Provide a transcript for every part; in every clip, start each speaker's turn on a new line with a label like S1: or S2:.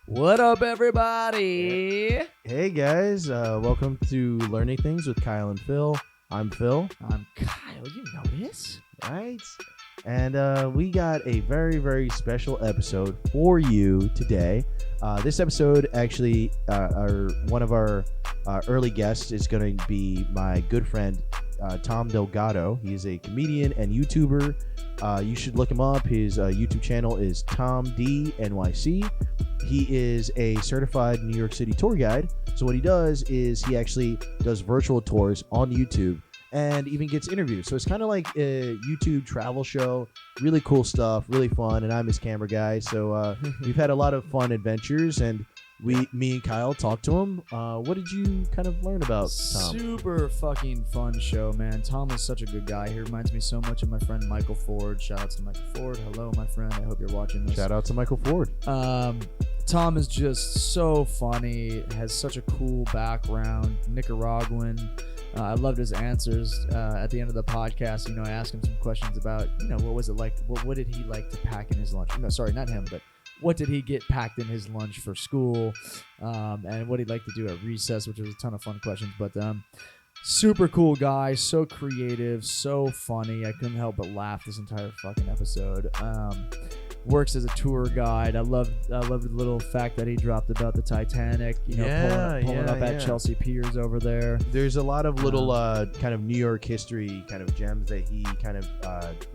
S1: What up, everybody?
S2: Hey guys, welcome to Learning Things with Kyle and Phil. I'm Phil.
S1: I'm Kyle. You know this?
S2: Right? And we got a very, very special episode for you today. This episode, actually, one of our early guests is going to be my good friend, Tom Delgado. He's a comedian and YouTuber. You should look him up. His YouTube channel is Tom D NYC. He is a certified New York City tour guide. So what he does is he actually does virtual tours on YouTube and even gets interviewed. So it's kind of like a YouTube travel show. Really cool stuff, really fun. And I'm his camera guy. So we've had a lot of fun adventures, and me and Kyle talked to him. What did you kind of learn about Tom?
S1: Super fucking fun show, man. Tom is such a good guy. He reminds me so much of my friend Michael Ford. Shout out to Michael Ford. Hello, my friend. I hope you're watching this.
S2: Shout out to Michael Ford.
S1: Tom is just so funny, has such a cool background, Nicaraguan. I loved his answers at the end of the podcast. You know, I asked him some questions about, you know, what was it like? What did he like to pack in his lunch? No, sorry, not him, but what did he get packed in his lunch for school? And what he'd like to do at recess, which was a ton of fun questions. But super cool guy, so creative, so funny. I couldn't help but laugh this entire fucking episode. Works as a tour guide. I love the little fact that he dropped about the Titanic. You know, pulling up at Chelsea Piers over there.
S2: There's a lot of little kind of New York history kind of gems that he kind of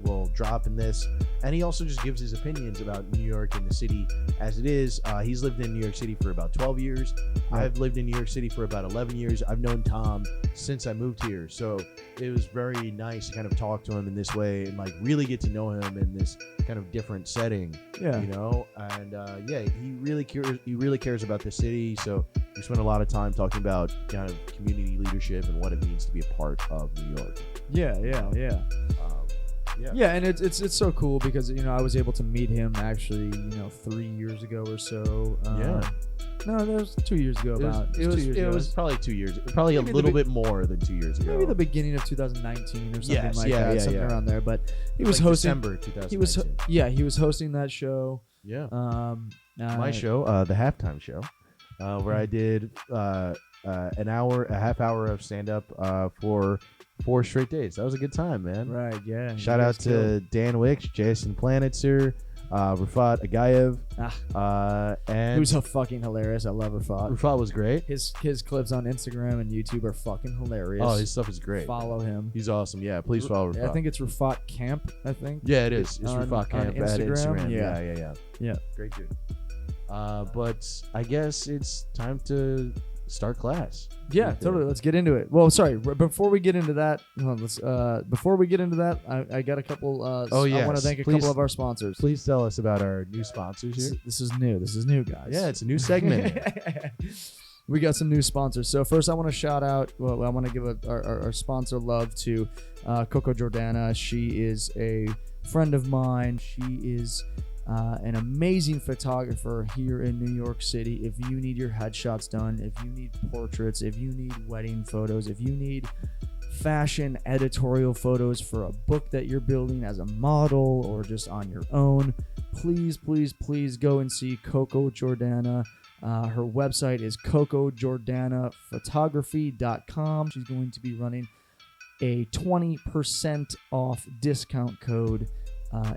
S2: will drop in this, and he also just gives his opinions about New York and the city as it is. He's lived in New York City for about 12 years. Right. I've lived in New York City for about 11 years. I've known Tom since I moved here, so it was very nice to kind of talk to him in this way and like really get to know him in this kind of different setting.
S1: Yeah,
S2: you know, and he really cares about the city. So we spent a lot of time talking about kind of community leadership and what it means to be a part of New York.
S1: Yeah, and it's so cool because, you know, I was able to meet him actually, you know, 3 years ago or so. No, that was 2 years ago. It was
S2: probably 2 years. Probably maybe a little bit more than 2 years ago.
S1: Maybe the beginning of 2019 or something something around there. But he was
S2: like
S1: hosting
S2: December 2019.
S1: He was hosting that show.
S2: Yeah. My show, the halftime show, where I did a half hour of stand up for 4 straight days. That was a good time, man.
S1: Right. Yeah.
S2: Shout out to Dan Wicks, Jason Planitzer, Rafat Agayev, and
S1: who's fucking hilarious. I love Rafat.
S2: Rafat was great.
S1: His clips on Instagram and YouTube are fucking hilarious.
S2: Oh, his stuff is great.
S1: Follow him.
S2: He's awesome. Yeah, please follow Rafat.
S1: I think it's Rafat Camp. I think.
S2: Yeah, it is. It's Rafat Camp
S1: on Instagram.
S2: Yeah. Great dude. But I guess it's time to start class.
S1: Yeah, totally. Let's get into it. Well, sorry. Before we get into that, I got a couple. I want to thank a couple of our sponsors.
S2: Please tell us about our new sponsors here.
S1: This is new, guys.
S2: Yeah, it's a new segment.
S1: We got some new sponsors. So first, I want to shout out. Well, I want to give our sponsor love to Coco Jordana. She is a friend of mine. She is an amazing photographer here in New York City. If you need your headshots done, if you need portraits, if you need wedding photos, if you need fashion editorial photos for a book that you're building as a model or just on your own, please go and see Coco Jordana. Her website is cocojordanaphotography.com. She's going to be running a 20% off discount code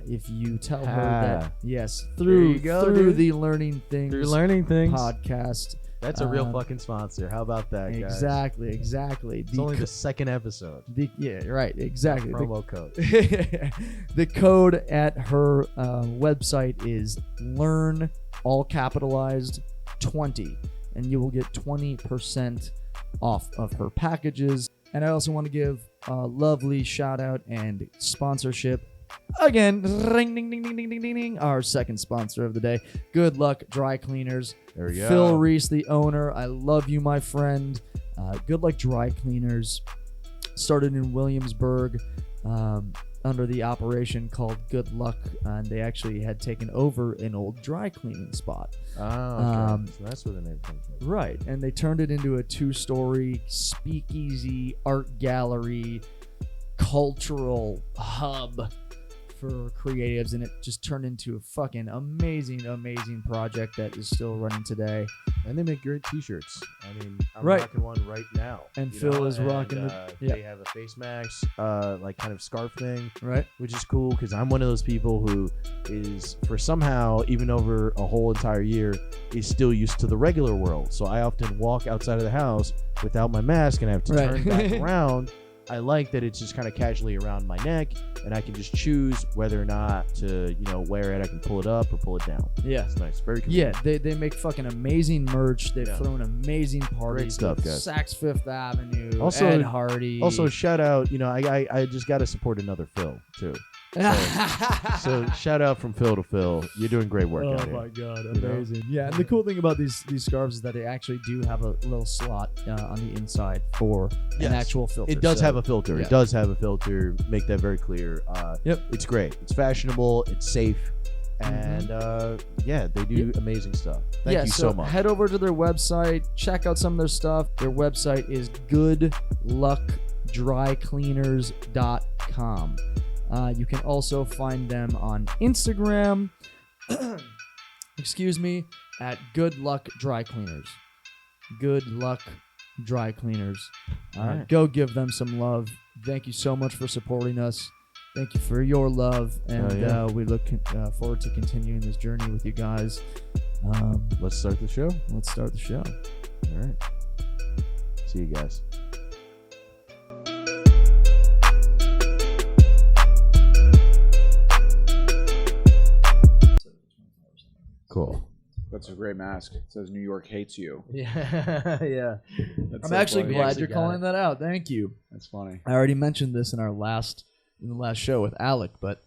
S1: if you tell her that, yes, through the Learning Things podcast.
S2: That's a real fucking sponsor. How about that, guys?
S1: Exactly.
S2: It's only the second episode.
S1: Exactly.
S2: Promo code.
S1: The code at her website is LEARN, all capitalized, 20, and you will get 20% off of her packages. And I also want to give a lovely shout out and sponsorship. Again, ring, ding, ding, ding, ding, ding, ding, ding, our second sponsor of the day, Good Luck Dry Cleaners.
S2: There we go.
S1: Phil Reese, the owner. I love you, my friend. Good Luck Dry Cleaners started in Williamsburg under the operation called Good Luck, and they actually had taken over an old dry cleaning spot.
S2: Oh, okay. So that's where the name comes from.
S1: Right, and they turned it into a 2-story speakeasy, art gallery, cultural hub for creatives, and it just turned into a fucking amazing project that is still running today.
S2: And they make great T-shirts. I mean, I'm
S1: Right.
S2: rocking one right now.
S1: And
S2: you
S1: Phil
S2: know?
S1: is rocking
S2: And,
S1: the-
S2: They have a face mask, like kind of scarf thing,
S1: Right.
S2: which is cool because I'm one of those people who is, for somehow, even over a whole entire year, is still used to the regular world. So I often walk outside of the house without my mask and I have to
S1: Right.
S2: turn back around. I like that it's just kind of casually around my neck, and I can just choose whether or not to, wear it. I can pull it up or pull it down.
S1: Yeah.
S2: It's nice. Very cool.
S1: Yeah, they make fucking amazing merch. They've
S2: Yeah.
S1: thrown amazing parties.
S2: Great stuff,
S1: with
S2: guys.
S1: Saks Fifth Avenue,
S2: Also-
S1: Ed Hardy.
S2: Also, shout out, I just got to support another Phil, too. So shout out from Phil to Phil. You're doing great work out
S1: Oh
S2: here.
S1: my god,
S2: You know?
S1: amazing! Yeah, and the cool thing about these scarves is that they actually do have a little slot on the inside for
S2: Yes.
S1: an actual filter.
S2: It does
S1: so-
S2: have a filter.
S1: yeah.
S2: It does have a filter. Make that very clear.
S1: Yep.
S2: It's great. It's fashionable. It's safe. And yeah, they do amazing stuff. Thank you so much.
S1: Head over to their website, check out some of their stuff. Their website is goodluckdrycleaners.com. You can also find them on Instagram, excuse me, at Good Luck Dry Cleaners. Good Luck Dry Cleaners.
S2: Alright.
S1: Go give them some love. Thank you so much for supporting us. Thank you for your love, and
S2: yeah.
S1: we look forward to continuing this journey with you guys.
S2: Let's start the show.
S1: Let's start the show.
S2: All right. See you guys. Cool.
S3: That's a great mask. It says New York hates you.
S2: Yeah. Yeah.
S3: That's
S1: I'm
S3: so
S1: actually
S3: funny.
S1: glad
S2: actually
S1: you're
S2: got
S1: calling
S2: it.
S1: that out. Thank you.
S3: That's funny.
S1: I already mentioned this in the last show with Alec, but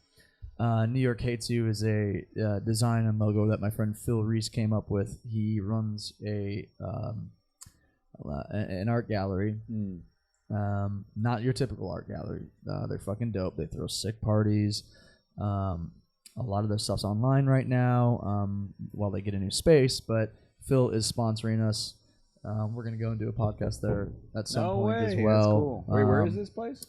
S1: New York Hates You is a design and logo that my friend Phil Reese came up with. He runs an art gallery. Not your typical art gallery. They're fucking dope. They throw sick parties. A lot of their stuff's online right now while they get a new space, but Phil is sponsoring us. We're going to go and do a podcast there at some point as well.
S3: That's cool. Wait, where is this place?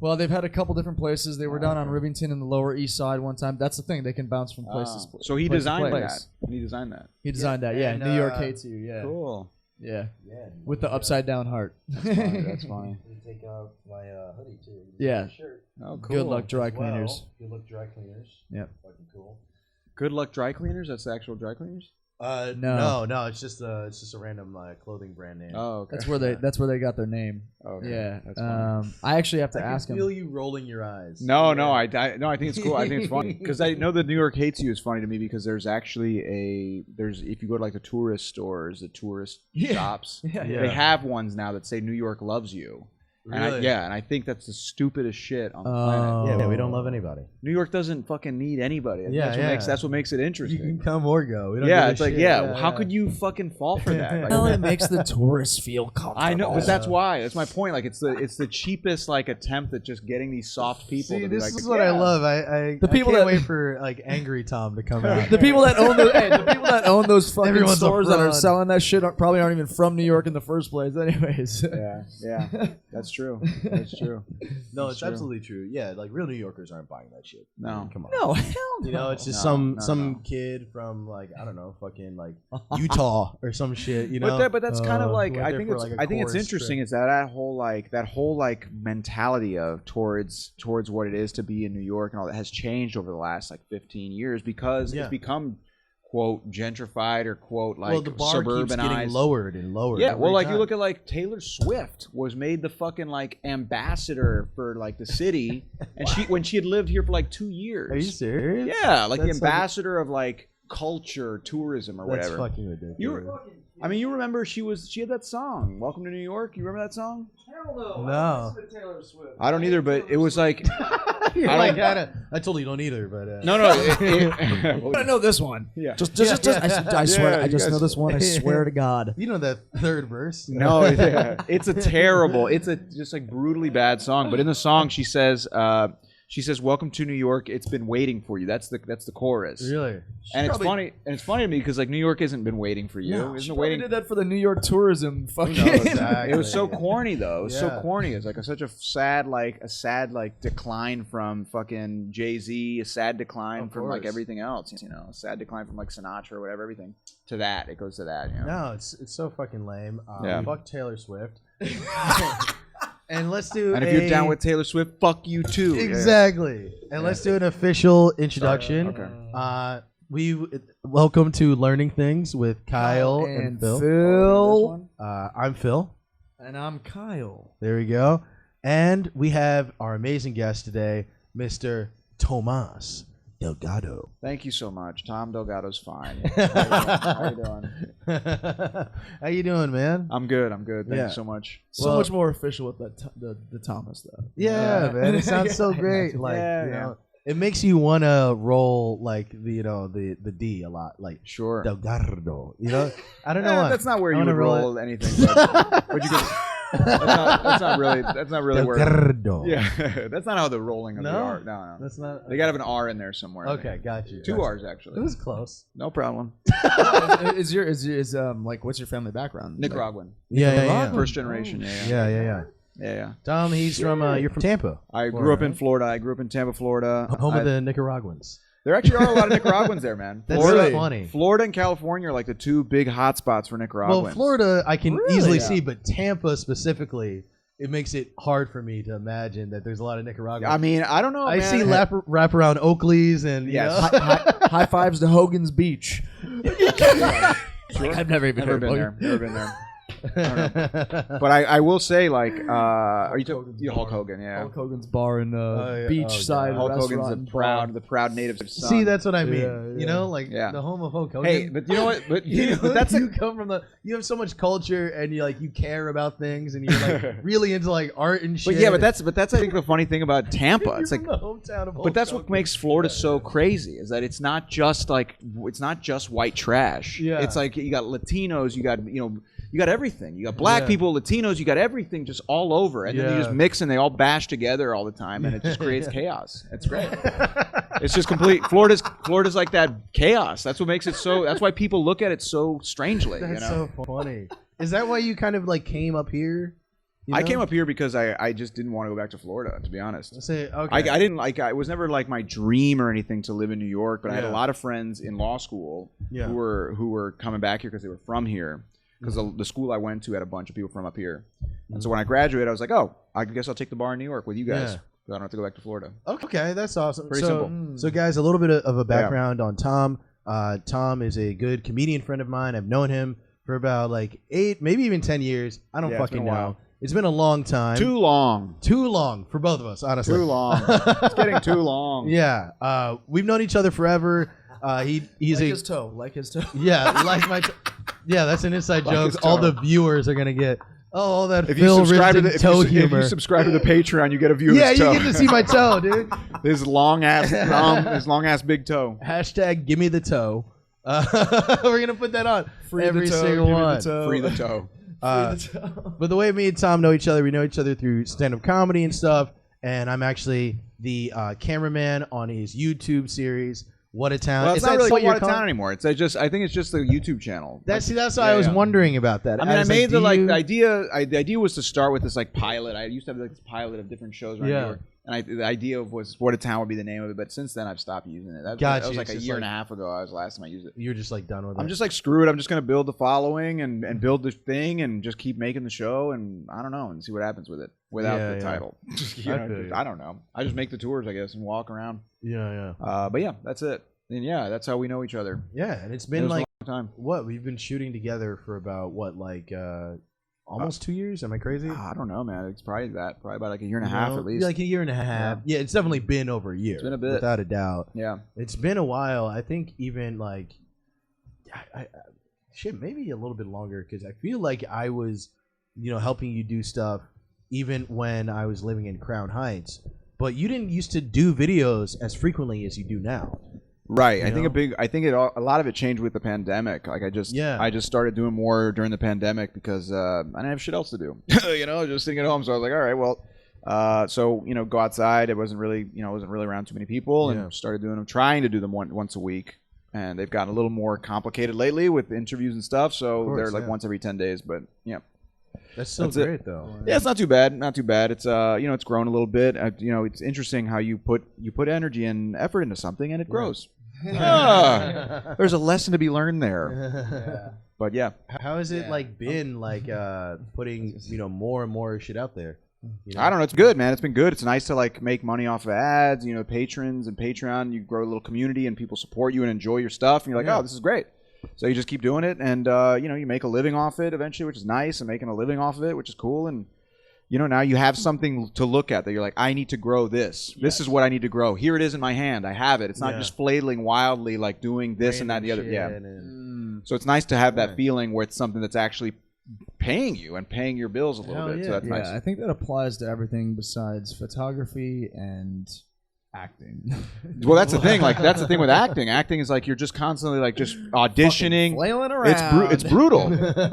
S1: Well, they've had a couple different places. They were down on Rivington in the Lower East Side one time. That's the thing. They can bounce from places.
S3: So he
S1: place to
S3: designed
S1: place.
S3: that. He designed that.
S1: He designed that, yeah.
S2: and,
S1: New York Hates You, yeah.
S3: Cool.
S1: Yeah. With the upside down heart.
S3: That's funny.
S2: You take off my hoodie too.
S1: Yeah.
S3: Oh, cool.
S1: Good Luck Dry Cleaners.
S2: Good Luck Dry Cleaners.
S1: Yep.
S2: Fucking cool.
S3: Good Luck Dry Cleaners? That's the actual dry cleaners?
S2: No. It's just a random clothing brand name.
S3: Oh, okay.
S1: That's where they got their name.
S3: Okay.
S1: Yeah.
S3: That's funny.
S1: I actually have to
S2: I
S1: ask
S2: can
S1: him.
S2: feel you rolling your eyes.
S3: No, I think it's cool. I think it's funny because I know that New York Hates You is funny to me because there's actually if you go to like the tourist stores, the tourist shops,
S1: Yeah.
S3: they have ones now that say New York loves you.
S2: Really?
S3: And I think that's the stupidest shit on the planet.
S2: Yeah, we don't love anybody.
S3: New York doesn't fucking need anybody. That's what makes it interesting.
S2: come or go. We don't
S3: Yeah,
S2: give a
S3: it's like,
S2: shit.
S3: how could you fucking fall for that? Like,
S1: Well, it makes the tourists feel comfortable.
S3: I know, but that's why. That's my point. Like, it's the cheapest like attempt at just getting these soft people.
S2: See,
S3: to be
S2: this
S3: like,
S2: is what I love.
S1: The people
S2: can't
S1: that-
S2: wait for like angry Tom to come out.
S1: The people that own those fucking
S2: Everyone's a
S1: stores that are
S2: fraud.
S1: selling that shit probably aren't even from New York in the first place, anyways.
S3: yeah, that's true. That's true.
S2: No,
S3: That's
S2: it's
S3: true.
S2: absolutely true. Yeah, like real New Yorkers aren't buying that shit.
S3: No.
S2: I mean, come on.
S1: No, hell no.
S2: You know, it's just
S3: No,
S2: some
S3: no.
S2: kid from like I don't know, fucking like Utah or some shit. You know,
S3: But that's kind of like
S2: went
S3: I
S2: there
S3: think
S2: for,
S3: it's
S2: like, a
S3: I think it's
S2: chorus
S3: interesting
S2: trip.
S3: is that whole mentality of towards what it is to be in New York and all that has changed over the last like 15 years because
S2: Yeah.
S3: it's become quote gentrified or quote like
S2: well, the bar keeps getting
S3: suburbanized.
S2: lowered and lowered.
S3: Yeah,
S2: every
S3: well, like
S2: time.
S3: you look at like Taylor Swift was made the fucking like ambassador for like the city, and when she had lived here for like 2 years.
S2: Are you serious?
S3: Yeah, like the
S2: That's like-
S3: ambassador of like culture, tourism, or
S2: That's
S3: whatever.
S2: fucking ridiculous.
S3: You remember she had that song, "Welcome to New York." You remember that song?
S1: Hell no.
S2: No. I don't
S1: listen to Taylor Swift.
S3: I don't either, but it was like
S2: You're
S3: I
S2: like,
S3: don't-
S2: I told you you don't either, but
S3: no.
S1: I know this one.
S3: Yeah.
S1: I swear,
S3: Yeah,
S1: I
S3: you
S1: just know
S3: guys-
S1: this one. I swear to God.
S2: You know that third verse?
S3: No, it's a just like brutally bad song. But in the song, she says, She says, "Welcome to New York. It's been waiting for you." That's the chorus.
S2: Really?
S3: And it's funny. And it's funny to me because like New York hasn't been waiting for you.
S1: No,
S3: Isn't
S1: she
S3: it waiting?
S1: did that for the New York tourism. Fucking.
S2: Exactly.
S3: It was so corny though. It was so
S2: Yeah.
S3: corny. It's like such a sad decline from fucking Jay-Z, a sad decline from like everything else. You know, a sad decline from like Sinatra or whatever. Everything to that. It goes to that. You know?
S2: No, it's so fucking lame.
S3: Yeah.
S2: Fuck Taylor Swift. And let's do.
S3: And if you're down with Taylor Swift, fuck you too.
S2: Exactly. And let's do an official introduction.
S3: Okay.
S2: We welcome to Learning Things with Kyle and Phil. I'm Phil.
S1: And I'm Kyle.
S2: There we go. And we have our amazing guest today, Mr. Tomas Delgado.
S3: Thank you so much. Tom Delgado's fine. How you doing?
S2: How you doing, man?
S3: I'm good. Thank
S2: Yeah.
S3: you so much.
S1: So much more official with the Thomas though.
S2: Yeah, man. It sounds so great. Like, you know, it makes you want to roll like the D a lot, like
S3: Sure.
S2: Delgado. You know, I don't know why.
S3: That's not where you
S2: wanna
S3: would
S2: roll
S3: roll anything. But you can. That's not really where.
S2: Delgado.
S3: Yeah, that's not how the rolling of the
S2: No?
S3: R. No.
S2: That's not.
S3: They gotta have an R in there somewhere.
S2: Okay, got you.
S3: Two R's
S2: It
S3: actually.
S2: was close.
S3: No problem.
S1: is like what's your family background?
S3: Nicaraguan.
S2: Yeah.
S3: First generation. Yeah.
S2: Tom, he's from. You're from Tampa.
S3: I grew up in Florida. I grew up in Tampa, Florida.
S2: Home of the Nicaraguans.
S3: There actually are a lot of Nicaraguans there, man.
S2: That's
S3: Florida,
S2: so funny.
S3: Florida and California are like the two big hotspots for Nicaraguans.
S2: Well, Florida, I can
S1: Really?
S2: easily
S3: Yeah.
S2: see, but Tampa specifically, it makes it hard for me to imagine that there's a lot of Nicaraguans.
S3: I mean, I don't know.
S2: I
S3: man.
S2: see wrap around Oakley's and
S3: Yes.
S1: High fives to Hogan's Beach.
S3: Sure.
S1: I've never even
S3: Never
S1: heard
S3: been
S1: of
S3: there. Never been there.
S2: but
S3: But I will say, like, are you talking Hulk Hogan? Yeah.
S1: Hulk Hogan's bar in
S2: yeah.
S1: beachside
S2: Oh,
S3: Hulk
S1: restaurant.
S3: Hogan's the proud native son.
S2: see, that's what I mean.
S1: Yeah,
S2: You
S1: yeah.
S2: know, like
S3: Yeah.
S2: the home of Hulk Hogan.
S3: Hey, but you know what? But
S2: you know,
S3: but that's
S2: you come from you have so much culture and you care about things and you're like really into like art and shit.
S3: But yeah, but that's I think the funny thing about Tampa.
S2: You're
S3: It's like,
S2: from the hometown of Hulk
S3: but that's what
S2: Hogan.
S3: makes Florida so crazy is that it's not just white trash.
S2: Yeah.
S3: It's like you got Latinos, you got everything. You got black people, Latinos, you got everything just all over, and then you just mix and they all bash together all the time, and it just creates chaos. It's great. It's just complete. Florida's like that chaos. That's what makes it so. That's why people look at it so strangely.
S2: That's
S3: you know?
S2: so funny. Is that why you kind of like came up here?
S3: I came up here because I just didn't want to go back to Florida, to be honest.
S2: Say okay.
S3: I didn't like. It was never like my dream or anything to live in New York, but I had a
S2: Yeah.
S3: lot of friends in law school
S2: Yeah.
S3: who were coming back here because they were from here. Because the school I went to had a bunch of people from up here, and so when I graduated, I was like, "Oh, I guess I'll take the bar in New York with you guys.
S2: Yeah.
S3: I don't have to go back to Florida."
S2: Okay, that's awesome.
S3: Pretty simple.
S2: So, guys, a little bit of a background on Tom. Tom is a good comedian friend of mine. I've known him for about like 8, maybe even 10 years. I don't
S3: Yeah, it's
S2: fucking
S3: been a
S2: know.
S3: while.
S2: It's been a long time.
S3: Too long.
S2: Too long for both of us, honestly.
S3: Too long. It's getting too long.
S2: Yeah. We've known each other forever. He's
S1: like his toe.
S2: yeah, like my. Yeah, that's an inside
S3: Like
S2: joke.
S3: his
S2: All
S3: toe.
S2: the viewers are gonna get. Oh, all that
S3: If you
S2: Phil
S3: subscribe to
S2: Rizdon
S3: the
S2: toe
S3: if
S2: humor.
S3: you subscribe to the Patreon, you get a view of
S2: Yeah,
S3: his
S2: you
S3: toe.
S2: get to see my toe, dude.
S3: His long ass his long ass big toe.
S2: Hashtag give me the toe. We're gonna put that on
S1: Free
S2: every
S1: the toe,
S2: single
S1: give me
S2: one.
S1: the toe.
S3: Free the toe.
S1: Free the toe.
S2: But the way me and Tom know each other, we know each other through stand-up comedy and stuff. And I'm actually the cameraman on his YouTube series, What a Town.
S3: Well,
S2: Is
S3: it's not
S2: that
S3: really
S2: what
S3: called
S2: you're
S3: What a
S2: calling-
S3: Town anymore. I think it's just the YouTube channel.
S2: That's why
S3: Yeah,
S2: I was
S3: yeah.
S2: wondering about that.
S3: I mean, I
S2: was
S3: made
S2: do
S3: the
S2: you-
S3: idea. The idea was to start with this like pilot. I used to have like this pilot of different shows around
S2: Yeah.
S3: New York, and the idea was What a Town would be the name of it. But since then, I've stopped using it. That
S2: Gotcha.
S3: was like
S2: It's
S3: a
S2: just
S3: year
S2: like-
S3: and a half ago. I was the last time I used it.
S2: You're just like done with it.
S3: I'm just like screw it. I'm just gonna build the following and build the thing and just keep making the show and I don't know and see what happens with it without
S2: Yeah,
S3: the
S2: yeah.
S3: title.
S2: I feel you.
S3: I don't know. I just make the tours, I guess, and walk around.
S2: yeah.
S3: But yeah, that's it. And yeah, that's how we know each other.
S2: Yeah, and it's
S3: It
S2: been
S3: was
S2: like
S3: a long time.
S2: what we've been shooting together for about almost 2 years. Am I crazy?
S3: I don't know, man. It's probably about like a year and a
S2: You
S3: half
S2: know?
S3: at least.
S2: Like a year and a half. Yeah, it's definitely been over a year.
S3: It's been a bit.
S2: without a doubt.
S3: Yeah.
S2: It's been a while. I think even like, shit, maybe a little bit longer because I feel like I was, helping you do stuff even when I was living in Crown Heights. But you didn't used to do videos as frequently as you do now.
S3: Right.
S2: You
S3: I think
S2: know?
S3: a lot of it changed with the pandemic. Like I just started doing more during the pandemic because I didn't have shit else to do. Just sitting at home. So I was like, all right, well, So go outside. It wasn't really around too many people, and started doing them, trying to do them once a week. And they've gotten a little more complicated lately with interviews and stuff. So they're like once every 10 days. But yeah,
S2: that's great though.
S3: Yeah, it's not too bad. Not too bad. It's it's grown a little bit. It's interesting how you put energy and effort into something and it grows. There's a lesson to be learned there. But yeah,
S2: how has it been putting more and more shit out there?
S3: I don't know. It's good, man. It's been good. It's nice to make money off of ads. Patrons and Patreon. You grow a little community and people support you and enjoy your stuff. And you're like, oh, this is great. So you just keep doing it, and you make a living off it eventually, which is nice. And making a living off of it, which is cool. And now you have something to look at that you're like, I need to grow this. Yes. This is what I need to grow. Here it is in my hand. I have it. It's not just flailing wildly, doing this and that and the other. Yeah. So it's nice to have that feeling where it's something that's actually paying you and paying your bills a little bit. So that's nice.
S1: I think that applies to everything besides photography and acting.
S3: Well, that's the thing. That's the thing with acting. Acting is you're just constantly just auditioning,
S1: flailing around.
S3: It's brutal.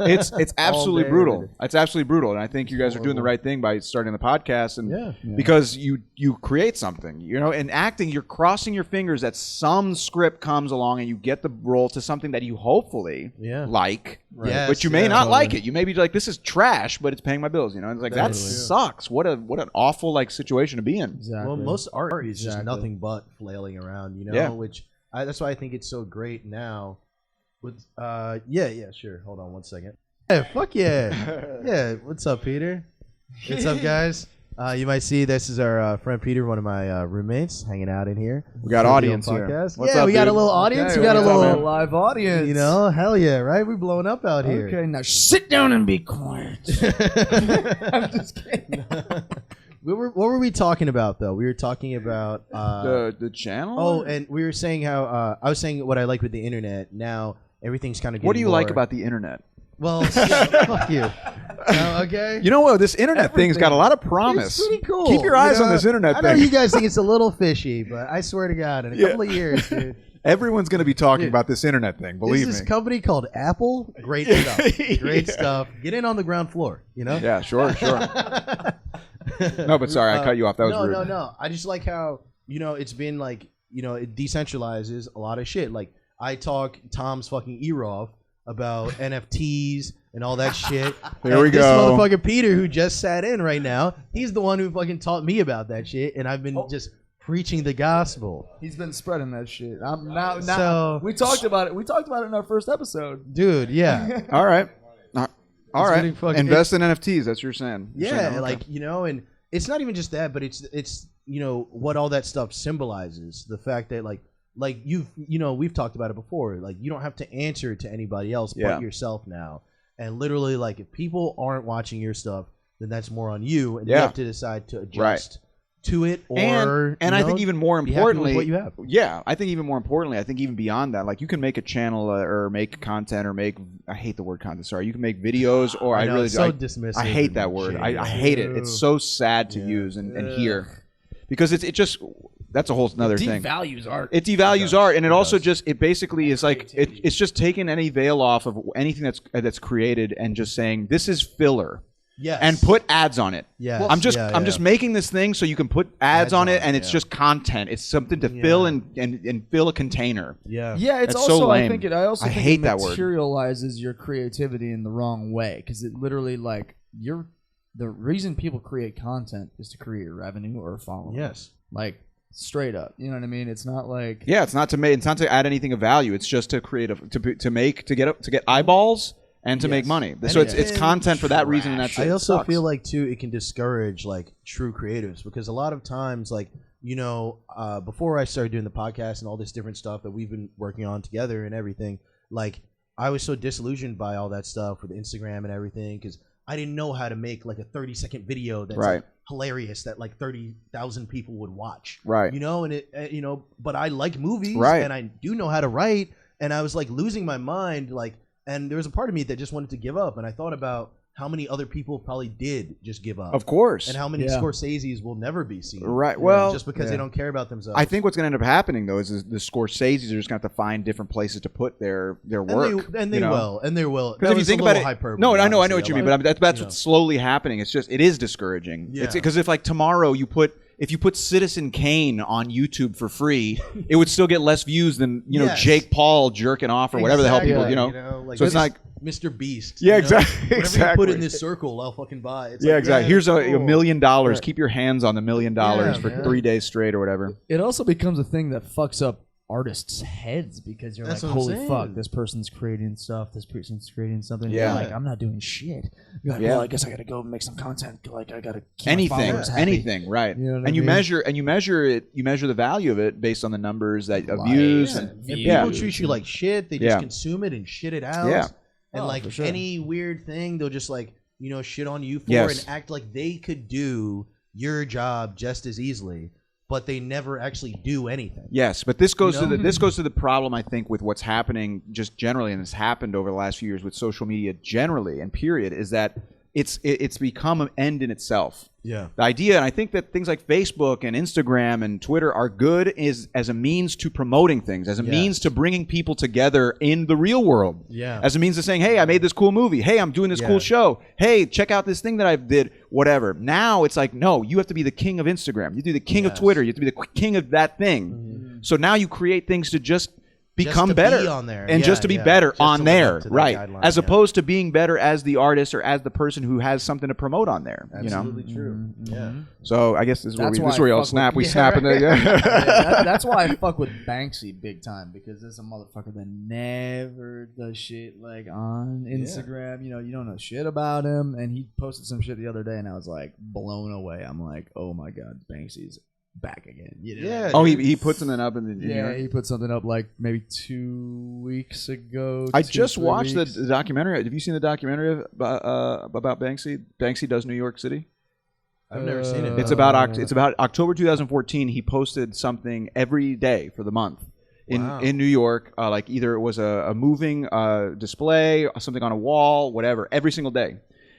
S3: It's absolutely brutal. It's absolutely brutal. And I think you guys are doing the right thing by starting the podcast, and because you create something. In acting, you're crossing your fingers that some script comes along and you get the role to something that you hopefully like. Right. Yes, but you may not like it. You may be like, this is trash, but it's paying my bills. It's that sucks. What an awful situation to be in.
S2: Exactly. Well, most art is just nothing but flailing around. Which that's why I think it's so great now. With sure. Hold on one second. Yeah, fuck yeah, yeah. What's up, Peter? What's up, guys? You might see this is our friend Peter, one of my roommates, hanging out in here.
S3: We got audience here.
S2: What's up, we got a little audience.
S1: Okay,
S2: we got a little
S1: live audience.
S2: Hell yeah, right? We're blowing up out here.
S1: Okay, now sit down and be quiet. I'm just kidding.
S2: What were we talking about, though? We were talking about
S3: the channel.
S2: Oh, and we were saying how I was saying what I like with the internet. Now everything's kind of.
S3: What do you like about the internet?
S2: Well, fuck you. Okay.
S3: You know what? This internet thing's got a lot of promise.
S2: It's pretty cool.
S3: Keep your eyes on this internet thing.
S2: I know you guys think it's a little fishy, but I swear to God, in a couple of years, dude.
S3: Everyone's going to be talking about this internet thing. Believe me.
S2: This company called Apple. Great stuff. Great stuff. Get in on the ground floor.
S3: Yeah, sure. No, but sorry, I cut you off. That was rude.
S2: No. I just like how it's been it decentralizes a lot of shit. I talk Tom's fucking ear off about NFTs and all that shit.
S3: Here we go.
S2: This motherfucker Peter, who just sat in right now, he's the one who fucking taught me about that shit, and I've been just preaching the gospel.
S1: He's been spreading that shit. So we talked about it. We talked about it in our first episode,
S2: dude. Yeah.
S3: All right. All right. Invest in NFTs. That's what you're saying.
S2: And it's not even just that, but it's what all that stuff symbolizes. The fact that we've talked about it before. You don't have to answer to anybody else but yourself now. And literally, if people aren't watching your stuff, then that's more on you, and you have to decide to adjust to it, or
S3: and I think even more importantly,
S2: what you have.
S3: Yeah, I think even more importantly, I think even beyond that, you can make a channel or make content or make. I hate the word content. Sorry, you can make videos or I really
S2: so dismissive.
S3: I hate that word. I hate it. It's so sad to use and hear because it just. That's a whole other thing.
S1: It devalues art.
S3: It devalues art, and it also just basically is it's just taking any veil off of anything that's created and just saying this is filler.
S2: Yes.
S3: And put ads on it.
S2: Yeah.
S3: I'm just making this thing so you can put ads on it, and it's just content. It's something to fill and fill a container.
S2: Yeah.
S1: Yeah. It's
S3: That's
S1: also
S3: so lame.
S1: I think it
S3: hate that word.
S1: Materializes your creativity in the wrong way because it literally the reason people create content is to create revenue or a following.
S2: Yes.
S1: Straight up, you know what I mean? It's not
S3: it's not to add anything of value. It's just to create to get eyeballs and to make money. So it's content for that reason. And that's
S2: I also feel too it can discourage true creatives because a lot of times before I started doing the podcast and all this different stuff that we've been working on together and everything, I was so disillusioned by all that stuff with Instagram and everything because I didn't know how to make a 30-second video that's hilarious that 30,000 people would watch.
S3: Right.
S2: And it but I like movies
S3: and
S2: I do know how to write and I was losing my mind and there was a part of me that just wanted to give up and I thought about how many other people probably did just give up.
S3: Of course.
S2: And how many
S1: Yeah.
S2: Scorseses will never be seen.
S3: Right. Well,
S2: just because they don't care about themselves.
S3: I think what's going to end up happening though is the Scorseses are just going to have to find different places to put their work.
S2: And they will.
S3: Because if you think about it, no, I know what you mean, but that's what's slowly happening. It's just it is discouraging.
S2: Yeah.
S3: Because if like tomorrow if you put Citizen Kane on YouTube for free, it would still get less views than Jake Paul jerking off or whatever the hell people so it's like
S2: Mr. Beast.
S3: Yeah, exactly.
S2: Whatever
S3: exactly.
S2: you put in this circle, I'll fucking buy. It's
S3: exactly. Here's
S2: cool.
S3: $1 million. Keep your hands on the $1 million for
S2: man.
S3: 3 days straight or whatever.
S1: It also becomes a thing that fucks up artists' heads because you're
S2: That's
S1: like,
S2: what I'm
S1: holy
S2: saying.
S1: fuck, this person's creating stuff, this person's creating something.
S3: Yeah.
S1: You're like, I'm not doing shit. You're like, well, I guess I gotta go make some content. Like, I gotta keep my followers happy.
S3: Anything, right?
S1: You know what I
S3: and you
S1: mean?
S3: measure it. You measure the value of it based on the numbers of
S1: Likes
S3: views.
S1: and
S2: And
S1: views.
S2: people treat you like shit. They just
S3: Yeah.
S2: consume it and shit it out.
S3: Yeah.
S2: And
S1: Oh,
S2: like
S1: for sure.
S2: any weird thing, they'll just like, shit on you for
S3: Yes.
S2: and act like they could do your job just as easily, but they never actually do anything.
S3: Yes, but this goes
S2: You know?
S3: to the problem I think with what's happening just generally, and it's happened over the last few years with social media generally and period, is that it's become an end in itself.
S2: Yeah.
S3: The idea, and I think that things like Facebook and Instagram and Twitter are good as a means to promoting things, as a means to bringing people together in the real world.
S2: Yeah.
S3: As a means of saying, hey, I made this cool movie. Hey, I'm doing this cool show. Hey, check out this thing that I did. Whatever. Now it's like, no, you have to be the king of Instagram. You have to be the king of Twitter. You have to be the king of that thing.
S2: Mm-hmm.
S3: So now you create things to just become
S2: to
S3: better
S2: be on there.
S3: and
S2: Yeah,
S3: just to be
S2: yeah.
S3: better
S2: Just to
S3: on
S2: live
S3: there,
S2: up to that
S3: right?
S2: guideline,
S3: As
S2: yeah.
S3: opposed to being better as the artist or as the person who has something to promote on there.
S2: Absolutely true. Yeah.
S3: So I guess this is where
S1: That's
S3: we
S1: why I
S3: all
S1: fuck
S3: snap.
S1: with-
S3: We snap in the
S1: That's why I fuck with Banksy big time, because there's a motherfucker that never does shit like on Instagram. You don't know shit about him, and he posted some shit the other day, and I was like blown away. I'm like, oh my god, Banksy's back again.
S2: Yeah.
S3: Oh, he put something up in the
S1: Yeah, he put something up like maybe 2 weeks ago.
S3: I
S1: 2,
S3: just
S1: 3
S3: watched
S1: weeks.
S3: the documentary. Have you seen the documentary about Banksy? Banksy Does New York City.
S2: I've never seen it.
S3: It's about October 2014. He posted something every day for the month in New York. Like either it was a moving display, something on a wall, whatever, every single day.